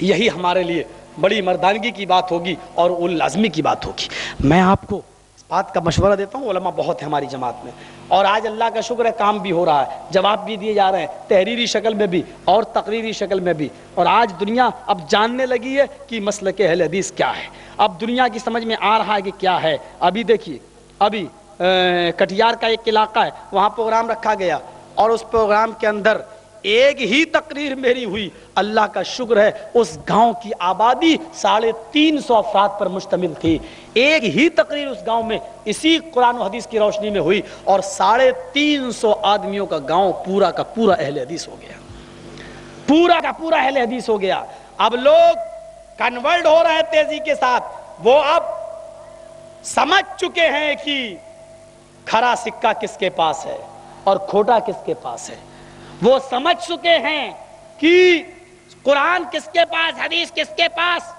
یہی ہمارے لیے بڑی مردانگی کی بات ہوگی اور اول العزمی کی بات ہوگی۔ میں آپ کو اس بات کا مشورہ دیتا ہوں، علماء بہت ہیں ہماری جماعت میں، اور آج اللہ کا شکر ہے کام بھی ہو رہا ہے، جواب بھی دیے جا رہے ہیں تحریری شکل میں بھی اور تقریری شکل میں بھی، اور آج دنیا اب جاننے لگی ہے کہ مسلک اہل حدیث کیا ہے، اب دنیا کی سمجھ میں آ رہا ہے کہ کیا ہے۔ ابھی دیکھیے، ابھی کٹیہار کا ایک علاقہ ہے، وہاں پروگرام رکھا گیا اور اس پروگرام کے اندر ایک ہی تقریر میری ہوئی، اللہ کا شکر ہے اس گاؤں کی آبادی 350 افراد پر مشتمل تھی، ایک ہی تقریر اس گاؤں میں اسی قرآن و حدیث کی روشنی میں ہوئی اور 350 آدمیوں کا گاؤں پورا کا پورا اہل حدیث ہو گیا، پورا کا پورا اہل حدیث ہو گیا۔ اب لوگ کنورٹ ہو رہے ہیں تیزی کے ساتھ، وہ اب سمجھ چکے ہیں کہ کھرا سکہ کس کے پاس ہے اور کھوٹا کس کے پاس ہے، وہ سمجھ چکے ہیں کہ قرآن کس کے پاس، حدیث کس کے پاس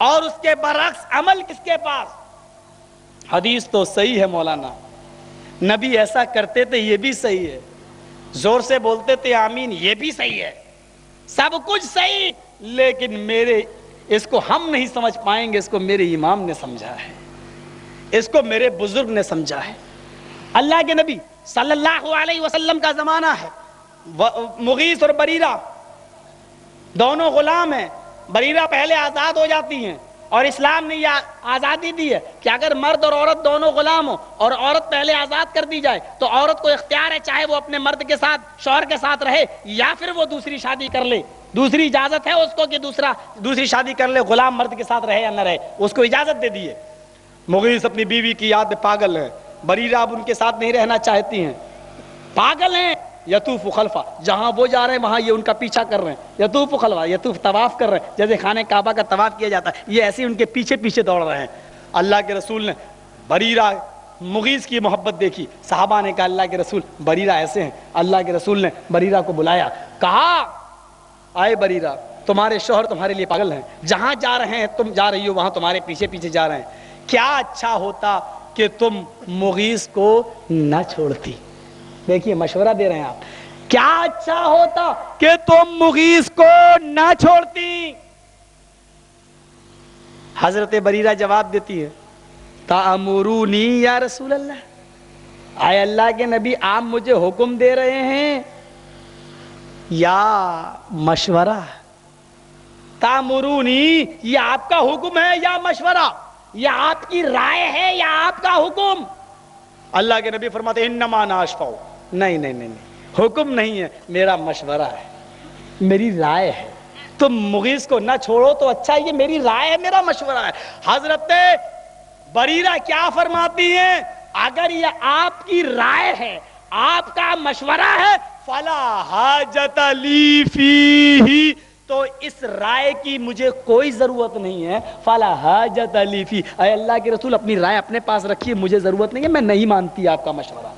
اور اس کے برعکس عمل کس کے پاس۔ حدیث تو صحیح ہے مولانا، نبی ایسا کرتے تھے یہ بھی صحیح ہے، زور سے بولتے تھے آمین یہ بھی صحیح ہے، سب کچھ صحیح، لیکن میرے اس کو ہم نہیں سمجھ پائیں گے، اس کو میرے امام نے سمجھا ہے، اس کو میرے بزرگ نے سمجھا ہے۔ اللہ کے نبی صلی اللہ علیہ وسلم کا زمانہ ہے، مغیث اور بریرہ دونوں غلام ہیں، بریرہ پہلے آزاد ہو جاتی ہیں اور اسلام نے یہ آزادی دی ہے کہ اگر مرد اور عورت دونوں غلام ہوں اور عورت پہلے آزاد کر دی جائے تو عورت کو اختیار ہے چاہے وہ اپنے مرد کے ساتھ، شوہر کے ساتھ رہے یا پھر وہ دوسری شادی کر لے، دوسری اجازت ہے اس کو کہ دوسری شادی کر لے، غلام مرد کے ساتھ رہے یا نہ رہے، اس کو اجازت دے دی ہے۔ مغیث اپنی بیوی کی یاد میں پاگل ہیں، بریرہ اب ان کے ساتھ نہیں رہنا چاہتی ہیں، پاگل ہیں، یطوف خلفہ، جہاں وہ جا رہے ہیں وہاں یہ ان کا پیچھا کر رہے ہیں، یطوف خلفہ، یطوف طواف کر رہے ہیں، جیسے خانہ کعبہ کا طواف کیا جاتا ہے، یہ ایسے ان کے پیچھے پیچھے دوڑ رہے ہیں۔ اللہ کے رسول نے بریرہ مغیث کی محبت دیکھی، صحابہ نے کہا اللہ کے رسول بریرہ ایسے ہیں، اللہ کے رسول نے بریرہ کو بلایا، کہا آئے بریرہ تمہارے شوہر تمہارے لیے پاگل ہیں، جہاں جا رہے ہیں تم جا رہی ہو وہاں تمہارے پیچھے پیچھے جا رہے ہیں، کیا اچھا ہوتا کہ تم مغیث کو نہ چھوڑتی۔ دیکھیے مشورہ دے رہے ہیں آپ، کیا اچھا ہوتا کہ تم مغیث کو نہ چھوڑتی۔ حضرت بریرہ جواب دیتی ہے تَأْمُرُونِي یا رسول اللہ، آئے اللہ کے نبی آپ مجھے حکم دے رہے ہیں یا مشورہ؟ تَأْمُرُونِی یہ آپ کا حکم ہے یا مشورہ، یہ آپ کی رائے ہے یا آپ کا حکم؟ اللہ کے نبی فرماتے انما انا اشفع، نہیں نہیں نہیں نہیں، حکم نہیں ہے، میرا مشورہ ہے، میری رائے ہے، تم مغیث کو نہ چھوڑو تو اچھا، یہ میری رائے ہے، میرا مشورہ ہے۔ حضرت بریرہ کیا فرماتی ہیں؟ اگر یہ آپ کی رائے ہے، آپ کا مشورہ ہے، فلا حاجت لی فیہ، تو اس رائے کی مجھے کوئی ضرورت نہیں ہے، فلا حاجت لی فیہ، اے اللہ کے رسول اپنی رائے اپنے پاس رکھیے، مجھے ضرورت نہیں ہے، میں نہیں مانتی آپ کا مشورہ۔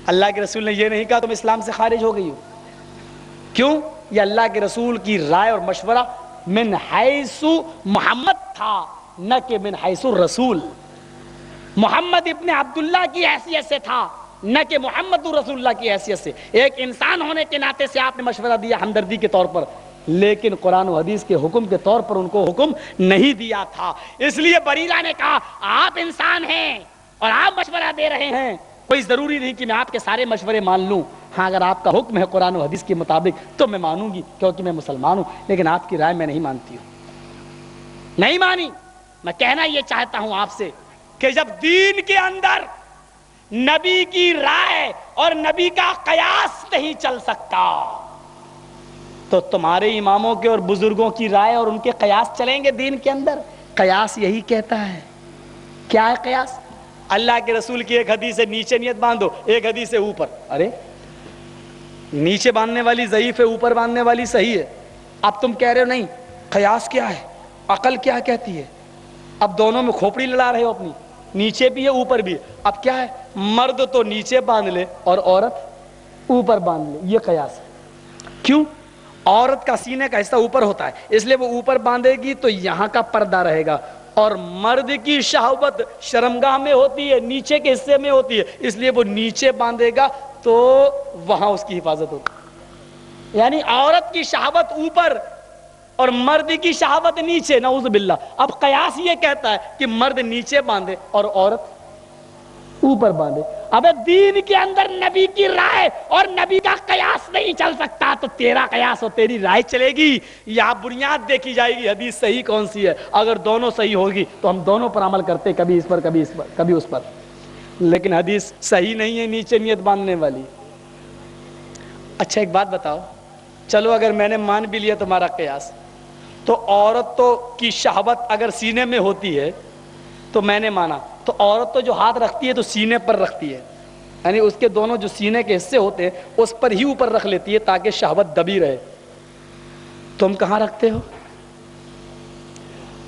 اللہ کے رسول نے یہ نہیں کہا تم اسلام سے خارج ہو گئی ہو، کیوں؟ یہ اللہ کے رسول کی رائے اور مشورہ من حیث محمد تھا، نہ کہ من حیث رسول، محمد ابن عبداللہ کی حیثیت سے تھا، نہ کہ محمد رسول اللہ کی حیثیت سے، ایک انسان ہونے کے ناطے سے آپ نے مشورہ دیا ہمدردی کے طور پر، لیکن قرآن و حدیث کے حکم کے طور پر ان کو حکم نہیں دیا تھا۔ اس لیے بریرہ نے کہا آپ انسان ہیں اور آپ مشورہ دے رہے ہیں، کوئی ضروری نہیں کہ میں آپ کے سارے مشورے مان لوں، ہاں اگر آپ کا حکم ہے قرآن و حدیث کے مطابق تو میں مانوں گی کیونکہ میں مسلمان ہوں، لیکن آپ کی رائے میں نہیں مانتی ہوں، نہیں مانی۔ میں کہنا یہ چاہتا ہوں آپ سے کہ جب دین کے اندر نبی کی رائے اور نبی کا قیاس نہیں چل سکتا تو تمہارے اماموں کے اور بزرگوں کی رائے اور ان کے قیاس چلیں گے دین کے اندر؟ قیاس یہی کہتا ہے، کیا ہے قیاس؟ اللہ کے رسول کی ایک حدیث سے نیچے نیت باندھو، ایک حدیث سے اوپر، ارے نیچے باندھنے والی ضعیف ہے، اوپر باندھنے والی صحیح ہے، اب تم کہہ رہے ہو نہیں قیاس کیا ہے، عقل کیا کہتی ہے، اب دونوں میں کھوپڑی لڑا رہے ہو اپنی، نیچے بھی ہے اوپر بھی ہے. اب کیا ہے, مرد تو نیچے باندھ لے اور عورت اوپر باندھ لے, یہ قیاس ہے. کیوں؟ عورت کا سینے کا حصہ اوپر ہوتا ہے, اس لیے وہ اوپر باندھے گی تو یہاں کا پردہ رہے گا, اور مرد کی شہوت شرمگاہ میں ہوتی ہے, نیچے کے حصے میں ہوتی ہے, اس لیے وہ نیچے باندھے گا تو وہاں اس کی حفاظت ہوگی. یعنی عورت کی شہوت اوپر اور مرد کی شہوت نیچے, نعوذ باللہ. اب قیاس یہ کہتا ہے کہ مرد نیچے باندھے اور عورت اوپر باندھے. اب دین کے اندر نبی کی رائے اور نبی کا قیاس نہیں چل سکتا, تو تیرا قیاس اور تیری رائے چلے گی, یا بنیاد دیکھی جائے گی حدیث صحیح کون سی ہے. اگر دونوں صحیح ہوگی تو ہم دونوں پر عمل کرتے, کبھی اس پر کبھی اس پر کبھی اس پر. لیکن حدیث صحیح نہیں ہے نیچے نیت باندھنے والی. اچھا ایک بات بتاؤ, چلو اگر میں نے مان بھی لیا تمہارا قیاس, تو عورت تو کی شہوت اگر سینے میں ہوتی ہے تو میں نے مانا, تو عورت تو جو ہاتھ رکھتی ہے تو سینے پر رکھتی ہے, یعنی اس کے دونوں جو سینے کے حصے ہوتے ہیں اس پر ہی اوپر رکھ لیتی ہے تاکہ شہوت دبی رہے. تم کہاں رکھتے ہو؟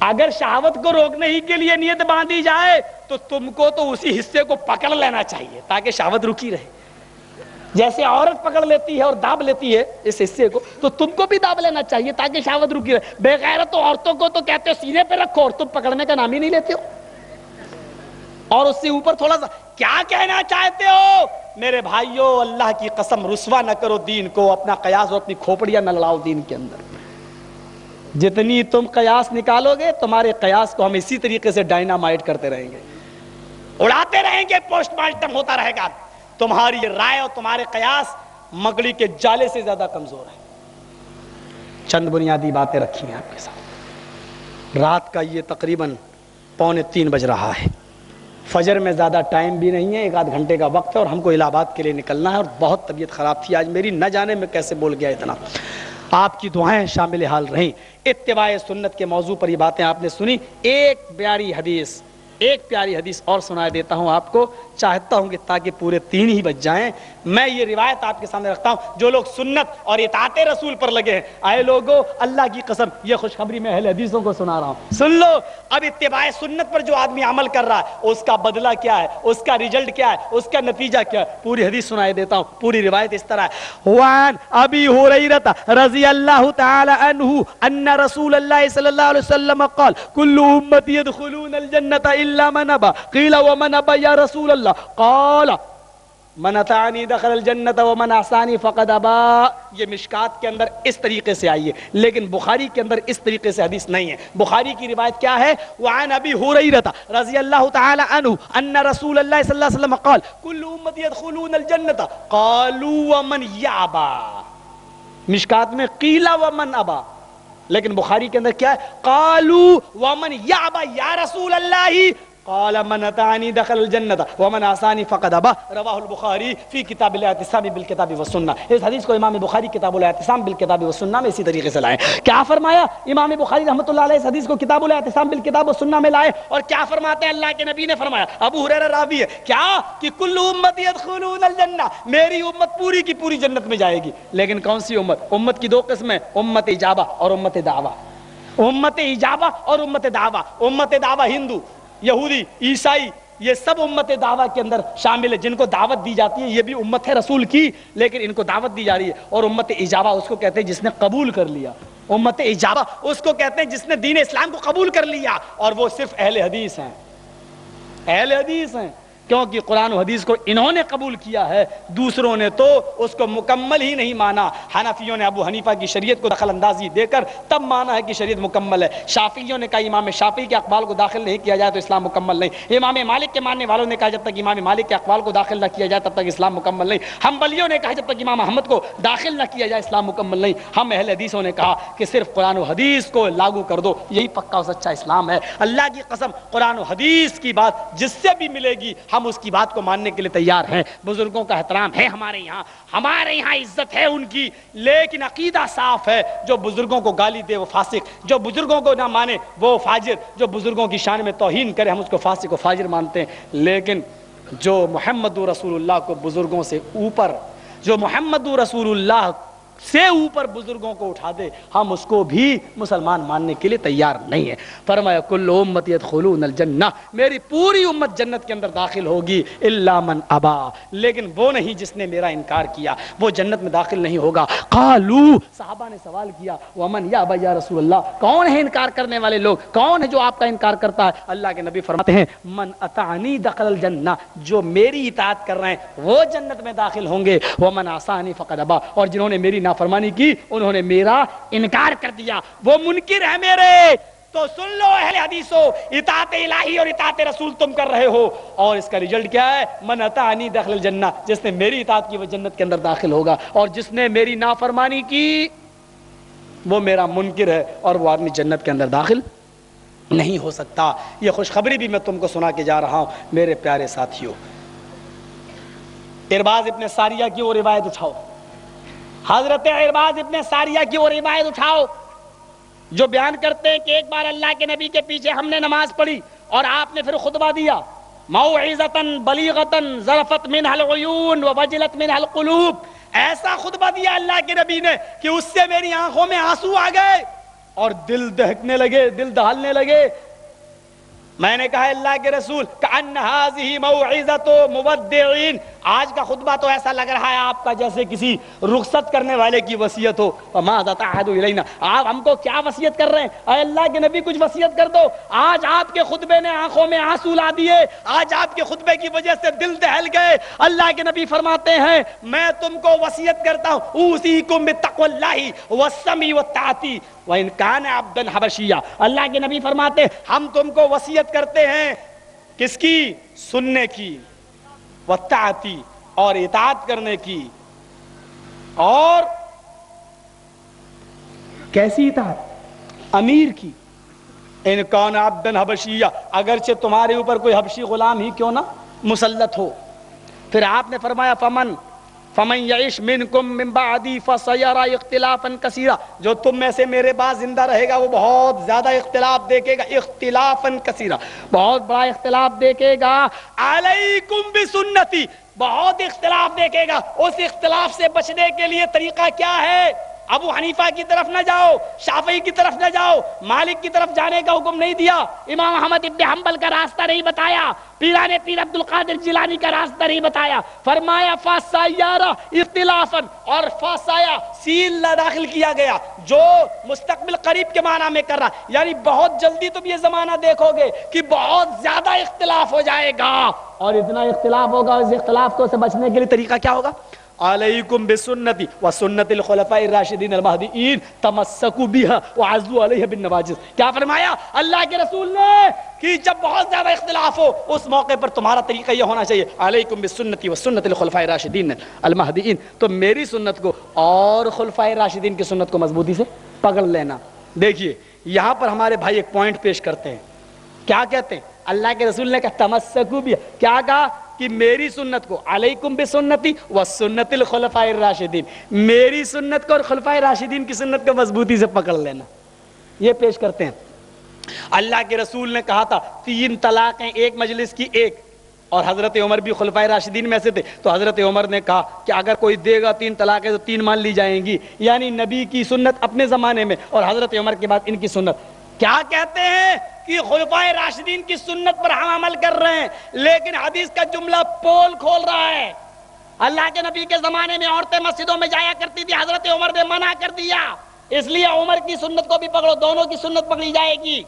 اگر شہوت کو روکنے ہی کے لیے نیت باندھی جائے تو تم کو تو اسی حصے کو پکڑ لینا چاہیے تاکہ شہوت رکی رہے. جیسے عورت پکڑ لیتی ہے اور داب لیتی ہے اس حصے کو, تو تم کو بھی داب لینا چاہیے تاکہ شہوت رکی رہے. بے غیرت عورتوں کو تو کہتے ہو سینے پہ رکھو, اور تم پکڑنے کا نام ہی نہیں لیتے ہو, اور اس سے اوپر تھوڑا سا. کیا کہنا چاہتے ہو میرے بھائیوں؟ اللہ کی قسم رسوا نہ کرو دین کو, اپنا قیاس اور اپنی کھوپڑیاں نہ لڑاؤ دین کے اندر. جتنی تم قیاس نکالو گے تمہارے قیاس کو ہم اسی طریقے سے ڈائنامائٹ کرتے رہیں گے, اڑاتے رہیں گے, پوسٹ مارٹم ہوتا رہے گا. تمہاری رائے اور تمہارے قیاس مکڑی کے جالے سے زیادہ کمزور ہے. چند بنیادی باتیں رکھی ہیں آپ کے ساتھ. رات کا یہ تقریباً 2:45 بج رہا ہے, فجر میں زیادہ ٹائم بھی نہیں ہے, 1 آدھ گھنٹے کا وقت ہے, اور ہم کو الہ آباد کے لیے نکلنا ہے, اور بہت طبیعت خراب تھی آج میری, نہ جانے میں کیسے بول گیا اتنا. آپ کی دعائیں شامل حال رہیں. اتباع سنت کے موضوع پر یہ باتیں آپ نے سنی. ایک پیاری حدیث اور سنا دیتا ہوں آپ کو, چاہتا ہوں کہ تاکہ پورے 3 ہی بج جائیں. میں یہ روایت آپ کے سامنے رکھتا ہوں. جو لوگ سنت اور اطاعت رسول پر لگے ہیں, آئے لوگوں اللہ کی قسم یہ خوشخبری میں اہل حدیثوں کو سنا رہا ہوں, سن لو. اب اتباع سنت پر جو آدمی عمل کر رہا ہے اس کا بدلہ کیا ہے, اس کا رزلٹ کیا ہے, اس کا نتیجہ کیا ہے, پوری حدیث سنائے دیتا ہوں. پوری روایت اس طرح ہے. وعن ابی ہریرہ رضی اللہ تعالی عنہ ان رسول اللہ صلی اللہ علیہ وسلم قال کل امتی يدخلون الجنة الا من ابى قیل ومن ابى یا رسول اللہ قال من اطاعنی دخل الجنة ومن عصانی فقد ابى. یہ مشکات کے اندر اس طریقے سے آئی ہے, لیکن بخاری کے اندر اس طریقے سے حدیث نہیں ہے. بخاری کی روایت کیا ہے؟ وعن ابی ہریرہ رضی اللہ تعالی عنہ ان رسول اللہ صلی اللہ علیہ وسلم قال کل امتی يدخلون الجنة قالوا ومن يابى. مشکات میں قیل ومن ابى, لیکن بخاری کے اندر کیا ہے؟ قالوا ومن يابى یا رسول اللہ قال من اطاعنی دخل الجنة ومن عصانی فقد ابى. رواہ البخاری فی کتاب الاعتصام بالکتاب والسنہ. اس حدیث کو امام بخاری کتاب الاعتصام بالکتاب والسنہ میں اسی طریقے سے لائے. کیا فرمایا امام بخاری رحمۃ اللہ علیہ اس حدیث کو کتاب الاعتصام بالکتاب والسنہ میں لائے, اور کیا فرماتے ہیں؟ اللہ کے نبی نے فرمایا, ابو ہریرہ راوی ہے, کیا کہ کل امتی يدخلون الجنہ, میری امت پوری کی پوری جنت میں جائے گی. لیکن کون سی امت؟ امت کی 2 قسمیں, امت اجابہ اور امت دعویٰ. امت اجابہ اور امت دعویٰ. امت دعویٰ ہندو, یہودی, عیسائی, یہ سب امت دعویٰ کے اندر شامل ہے, جن کو دعوت دی جاتی ہے. یہ بھی امت ہے رسول کی, لیکن ان کو دعوت دی جا رہی ہے. اور امت اجابہ اس کو کہتے ہیں جس نے قبول کر لیا. امت اجابہ اس کو کہتے ہیں جس نے دین اسلام کو قبول کر لیا, اور وہ صرف اہل حدیث ہیں. اہل حدیث ہیں کیونکہ قرآن و حدیث کو انہوں نے قبول کیا ہے, دوسروں نے تو اس کو مکمل ہی نہیں مانا. حنفیوں نے ابو حنیفہ کی شریعت کو دخل اندازی دے کر تب مانا ہے کہ شریعت مکمل ہے. شافعیوں نے کہا امام شافعی کے اقوال کو داخل نہیں کیا جائے تو اسلام مکمل نہیں. امام مالک کے ماننے والوں نے کہا جب تک امام مالک کے اقوال کو داخل نہ کیا جائے تب تک اسلام مکمل نہیں. حنبلیوں نے کہا جب تک امام احمد کو داخل نہ کیا جائے اسلام مکمل نہیں. ہم اہل حدیثوں نے کہا کہ صرف قرآن و حدیث کو لاگو کر دو, یہی پکا و سچا اسلام ہے. اللہ کی قسم قرآن و حدیث کی بات جس سے بھی ملے گی ہم اس کی بات کو ماننے کے لیے تیار ہیں. بزرگوں کا احترام ہے ہمارے یہاں عزت ہے ان کی, لیکن عقیدہ صاف ہے. جو بزرگوں کو گالی دے وہ فاسق, جو بزرگوں کو نہ مانے وہ فاجر, جو بزرگوں کی شان میں توہین کرے ہم اس کو فاسق و فاجر مانتے ہیں. لیکن جو محمد رسول اللہ کو بزرگوں سے اوپر, جو محمد رسول اللہ سے اوپر بزرگوں کو اٹھا دے، ہم اس کو بھی مسلمان ماننے کے لیے تیار نہیں ہیں۔ فرمایا کل امتی یدخلون الجنہ، میری پوری امت جنت کے اندر داخل ہوگی الا من ابا، لیکن وہ نہیں جس نے میرا انکار کیا، وہ جنت میں داخل نہیں ہوگا۔ قالو، صحابہ نے سوال کیا ومن یابا یا رسول اللہ، کون ہے انکار کرنے والے لوگ، کون ہے جو آپ کا انکار کرتا ہے؟ اللہ کے نبی فرماتے ہیں من اطاعنی دخل الجنہ، جو میری اطاعت کر رہے ہیں وہ جنت میں داخل ہوں گے، ومن عصانی فقد ابا، اور جنہوں نے میری نافرمانی کی انہوں نے میرا انکار کر دیا، وہ منکر ہے میرے۔ تو سن لو اہل حدیثو، اطاعت الہی اور اطاعت رسول تم کر رہے ہو، اور اس کا رزلٹ کیا ہے؟ من اطاعنی دخل الجنہ، جس نے میری اطاعت کی وہ جنت کے اندر داخل ہوگا، اور جس نے میری نافرمانی کی وہ میرا منکر ہے، اور وہ آدمی جنت کے اندر داخل نہیں ہو سکتا۔ یہ خوشخبری بھی میں تم کو سنا کے جا رہا ہوں میرے پیارے ساتھیوں۔ ارباز ابن ساریہ کی وہ روایت اٹھاؤ، حضرت ارباز ابن ساریہ کی وہ روایت اٹھاؤ جو بیان کرتے ہیں کہ ایک بار اللہ کے نبی کے پیچھے ہم نے نماز پڑھی اور آپ نے پھر خطبہ دیا، موعظۃ بلیغۃ ذرفت منها العیون ووجلت منها القلوب، ایسا خطبہ دیا اللہ کے نبی نے کہ اس سے میری آنکھوں میں آنسو آ گئے اور دل دہکنے لگے، دل دہلنے لگے۔ میں نے کہا اللہ کے رسول کأن هذه موعظۃ مودعین، آج کا خطبہ تو ایسا لگ رہا ہے آپ کا جیسے کسی رخصت کرنے والے کی وصیت ہو۔ فماذا تعهد الینا، آپ ہم کو کیا وصیت کر رہے ہیں؟ اے اللہ کے نبی کچھ وصیت کر دو، آج آپ کے خطبے نے آنکھوں میں آنسو لا دیے، آج آپ کے خطبے کی وجہ سے دل دہل گئے۔ اللہ کے نبی فرماتے ہیں میں تم کو وصیت کرتا ہوں اوصیکم بتقوی اللہ والسمع والطاعۃ وان کان عبدا حبشیا، اللہ کے نبی فرماتے ہیں ہم تم کو وصیت کرتے ہیں کس کی؟ سننے کی، والطاعۃ اور اطاعت کرنے کی۔ اور کیسی اطاعت؟ امیر کی، ان کان عبدا حبشیا، اگرچہ تمہارے اوپر کوئی حبشی غلام ہی کیوں نہ مسلط ہو۔ پھر آپ نے فرمایا فمن یعش منکم من بعدی فسیری اختلافا کثیرا، جو تم میں سے میرے بعد زندہ رہے گا وہ بہت زیادہ اختلاف دیکھے گا، اختلافا کثیرا، بہت بڑا اختلاف دیکھے گا۔ علیکم بسنتی، بہت اختلاف دیکھے گا، اس اختلاف سے بچنے کے لیے طریقہ کیا ہے؟ ابو حنیفہ کی طرف نہ جاؤ، شافعی کی طرف نہ جاؤ، مالک کی طرف جانے کا حکم نہیں دیا، امام احمد ابن حنبل کا راستہ نہیں بتایا، پیران پیر عبد القادر جیلانی کا راستہ نہیں بتایا، فرمایا فسیرا اختلافا، اور فسایا سین لا داخل کیا گیا جو مستقبل قریب کے معنی میں کر رہا، یعنی بہت جلدی تم یہ زمانہ دیکھو گے کہ بہت زیادہ اختلاف ہو جائے گا، اور اتنا اختلاف ہوگا، اس اختلاف کو سے بچنے کے لیے طریقہ کیا ہوگا؟ علیکم بسنتی وسنت الخلفاء الراشدین المہدیین تمسکوا بها وعضوا علیہ بالنواجذ۔ کیا فرمایا اللہ کے رسول نے کہ جب بہت زیادہ اختلاف ہو اس موقع پر تمہارا طریقہ یہ ہونا چاہیے علیکم بسنتی وسنت الخلفاء الراشدین المہدیین، تو میری سنت کو اور خلفاء راشدین کی سنت کو مضبوطی سے پکڑ لینا۔ دیکھیے یہاں پر ہمارے بھائی ایک پوائنٹ پیش کرتے ہیں، کیا کہتے ہیں؟ اللہ کے رسول نے کہا تمسکوا بها، کیا کہا؟ کہ میری سنت کو علیکم بسنتی وسنت الخلفاء الراشدین، میری سنت کو اور خلفاء راشدین کی سنت کو مضبوطی سے پکڑ لینا، یہ پیش کرتے ہیں۔ اللہ کے رسول نے کہا تھا 3 طلاقیں ایک مجلس کی ایک، اور حضرت عمر بھی خلفاء راشدین میں سے تھے، تو حضرت عمر نے کہا کہ اگر کوئی دے گا 3 طلاقیں تو 3 مان لی جائیں گی، یعنی نبی کی سنت اپنے زمانے میں اور حضرت عمر کے بعد ان کی سنت۔ کیا کہتے ہیں کہ خلفائے راشدین کی سنت پر ہم عمل کر رہے ہیں، لیکن حدیث کا جملہ پول کھول رہا ہے۔ اللہ کے نبی کے زمانے میں عورتیں مسجدوں میں جایا کرتی تھی، حضرت عمر نے منع کر دیا، اس لیے عمر کی سنت کو بھی پکڑو، دونوں کی سنت پکڑی جائے گی،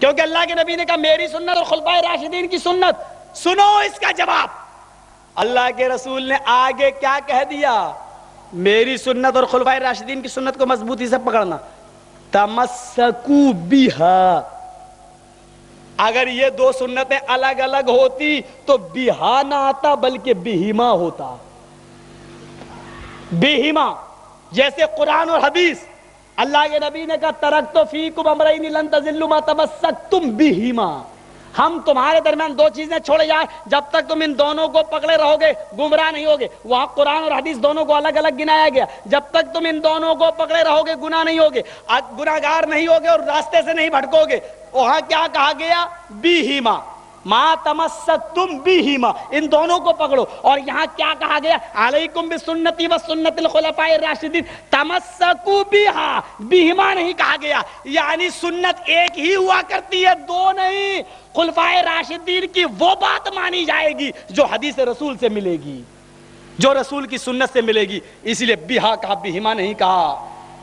کیونکہ اللہ کے نبی نے کہا میری سنت اور خلفائے راشدین کی سنت۔ سنو اس کا جواب، اللہ کے رسول نے آگے کیا کہہ دیا؟ میری سنت اور خلفائے راشدین کی سنت کو مضبوطی سے پکڑنا، تمسکوا بها۔ اگر یہ 2 سنتیں الگ الگ ہوتی تو بہا نہ آتا بلکہ بہما ہوتا، بہما، جیسے قرآن اور حدیث۔ اللہ کے نبی نے کہا ترکت فیکم امرین لن تضلوا ما تمسکتم بہما، ہم تمہارے درمیان 2 چیزیں چھوڑے جائیں، جب تک تم ان دونوں کو پکڑے رہو گے گمراہ نہیں ہوگے۔ وہاں قرآن اور حدیث دونوں کو الگ الگ گنایا گیا، جب تک تم ان دونوں کو پکڑے رہو گے گناہ نہیں ہوگے، گناہگار نہیں ہوگے اور راستے سے نہیں بھٹکو گے۔ وہاں کیا کہا گیا؟ بیہما، ما تمسکتم بہما، ان دونوں کو پکڑو. اور یہاں کیا کہا گیا؟ علیکم بسنتی و سنت الخلفاء الراشدین، تمسکوا بہا، بہما نہیں کہا گیا. یعنی سنت ایک ہی ہوا کرتی ہے، دو نہیں. خلفائے راشدین کی وہ بات مانی جائے گی جو حدیث رسول سے ملے گی، جو رسول کی سنت سے ملے گی. اسی لیے بہا کہا، بہما نہیں کہا.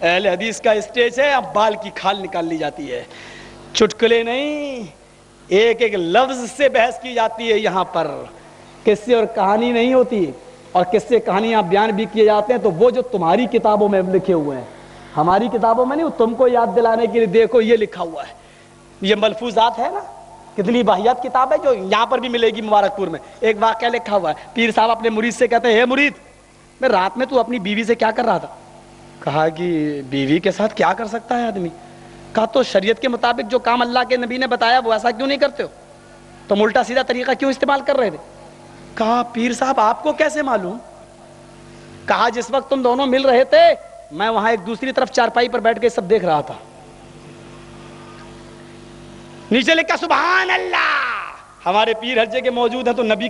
اہل حدیث کا اسٹیج ہے، اب بال کی کھال نکال لی جاتی ہے، چٹکلے نہیں، ایک ایک لفظ سے بحث کی جاتی ہے. یہاں پر قصے اور کہانی نہیں ہوتی، اور قصے کہانیاں بیان بھی کیے جاتے ہیں تو وہ جو تمہاری کتابوں میں لکھے ہوئے ہیں، ہماری کتابوں میں نہیں. تم کو یاد دلانے کے لیے دیکھو یہ لکھا ہوا ہے، یہ ملفوظات ہے نا. کتنی باحیات کتاب ہے جو یہاں پر بھی ملے گی مبارک پور میں. ایک واقعہ لکھا ہوا ہے، پیر صاحب اپنے مرید سے کہتے ہیں، اے مرید، میں رات میں تو اپنی بیوی سے کیا کر رہا تھا؟ کہا کہ بیوی کے ساتھ کیا کر سکتا ہے آدمی؟ کہا تو شریعت کے مطابق جو کام اللہ کے نبی نے بتایا وہ ایسا کیوں نہیں کرتے ہو؟ تم الٹا سیدھا طریقہ کیوں استعمال کر رہے تھے؟ کہا پیر صاحب آپ کو کیسے معلوم؟ کہا جس وقت تم دونوں مل رہے تھے میں وہاں ایک دوسری طرف چارپائی پر بیٹھ کے سب دیکھ رہا تھا. نیچے لکھا سبحان اللہ. ہمارے پیر ہر جگہ موجود ہیں تو نبی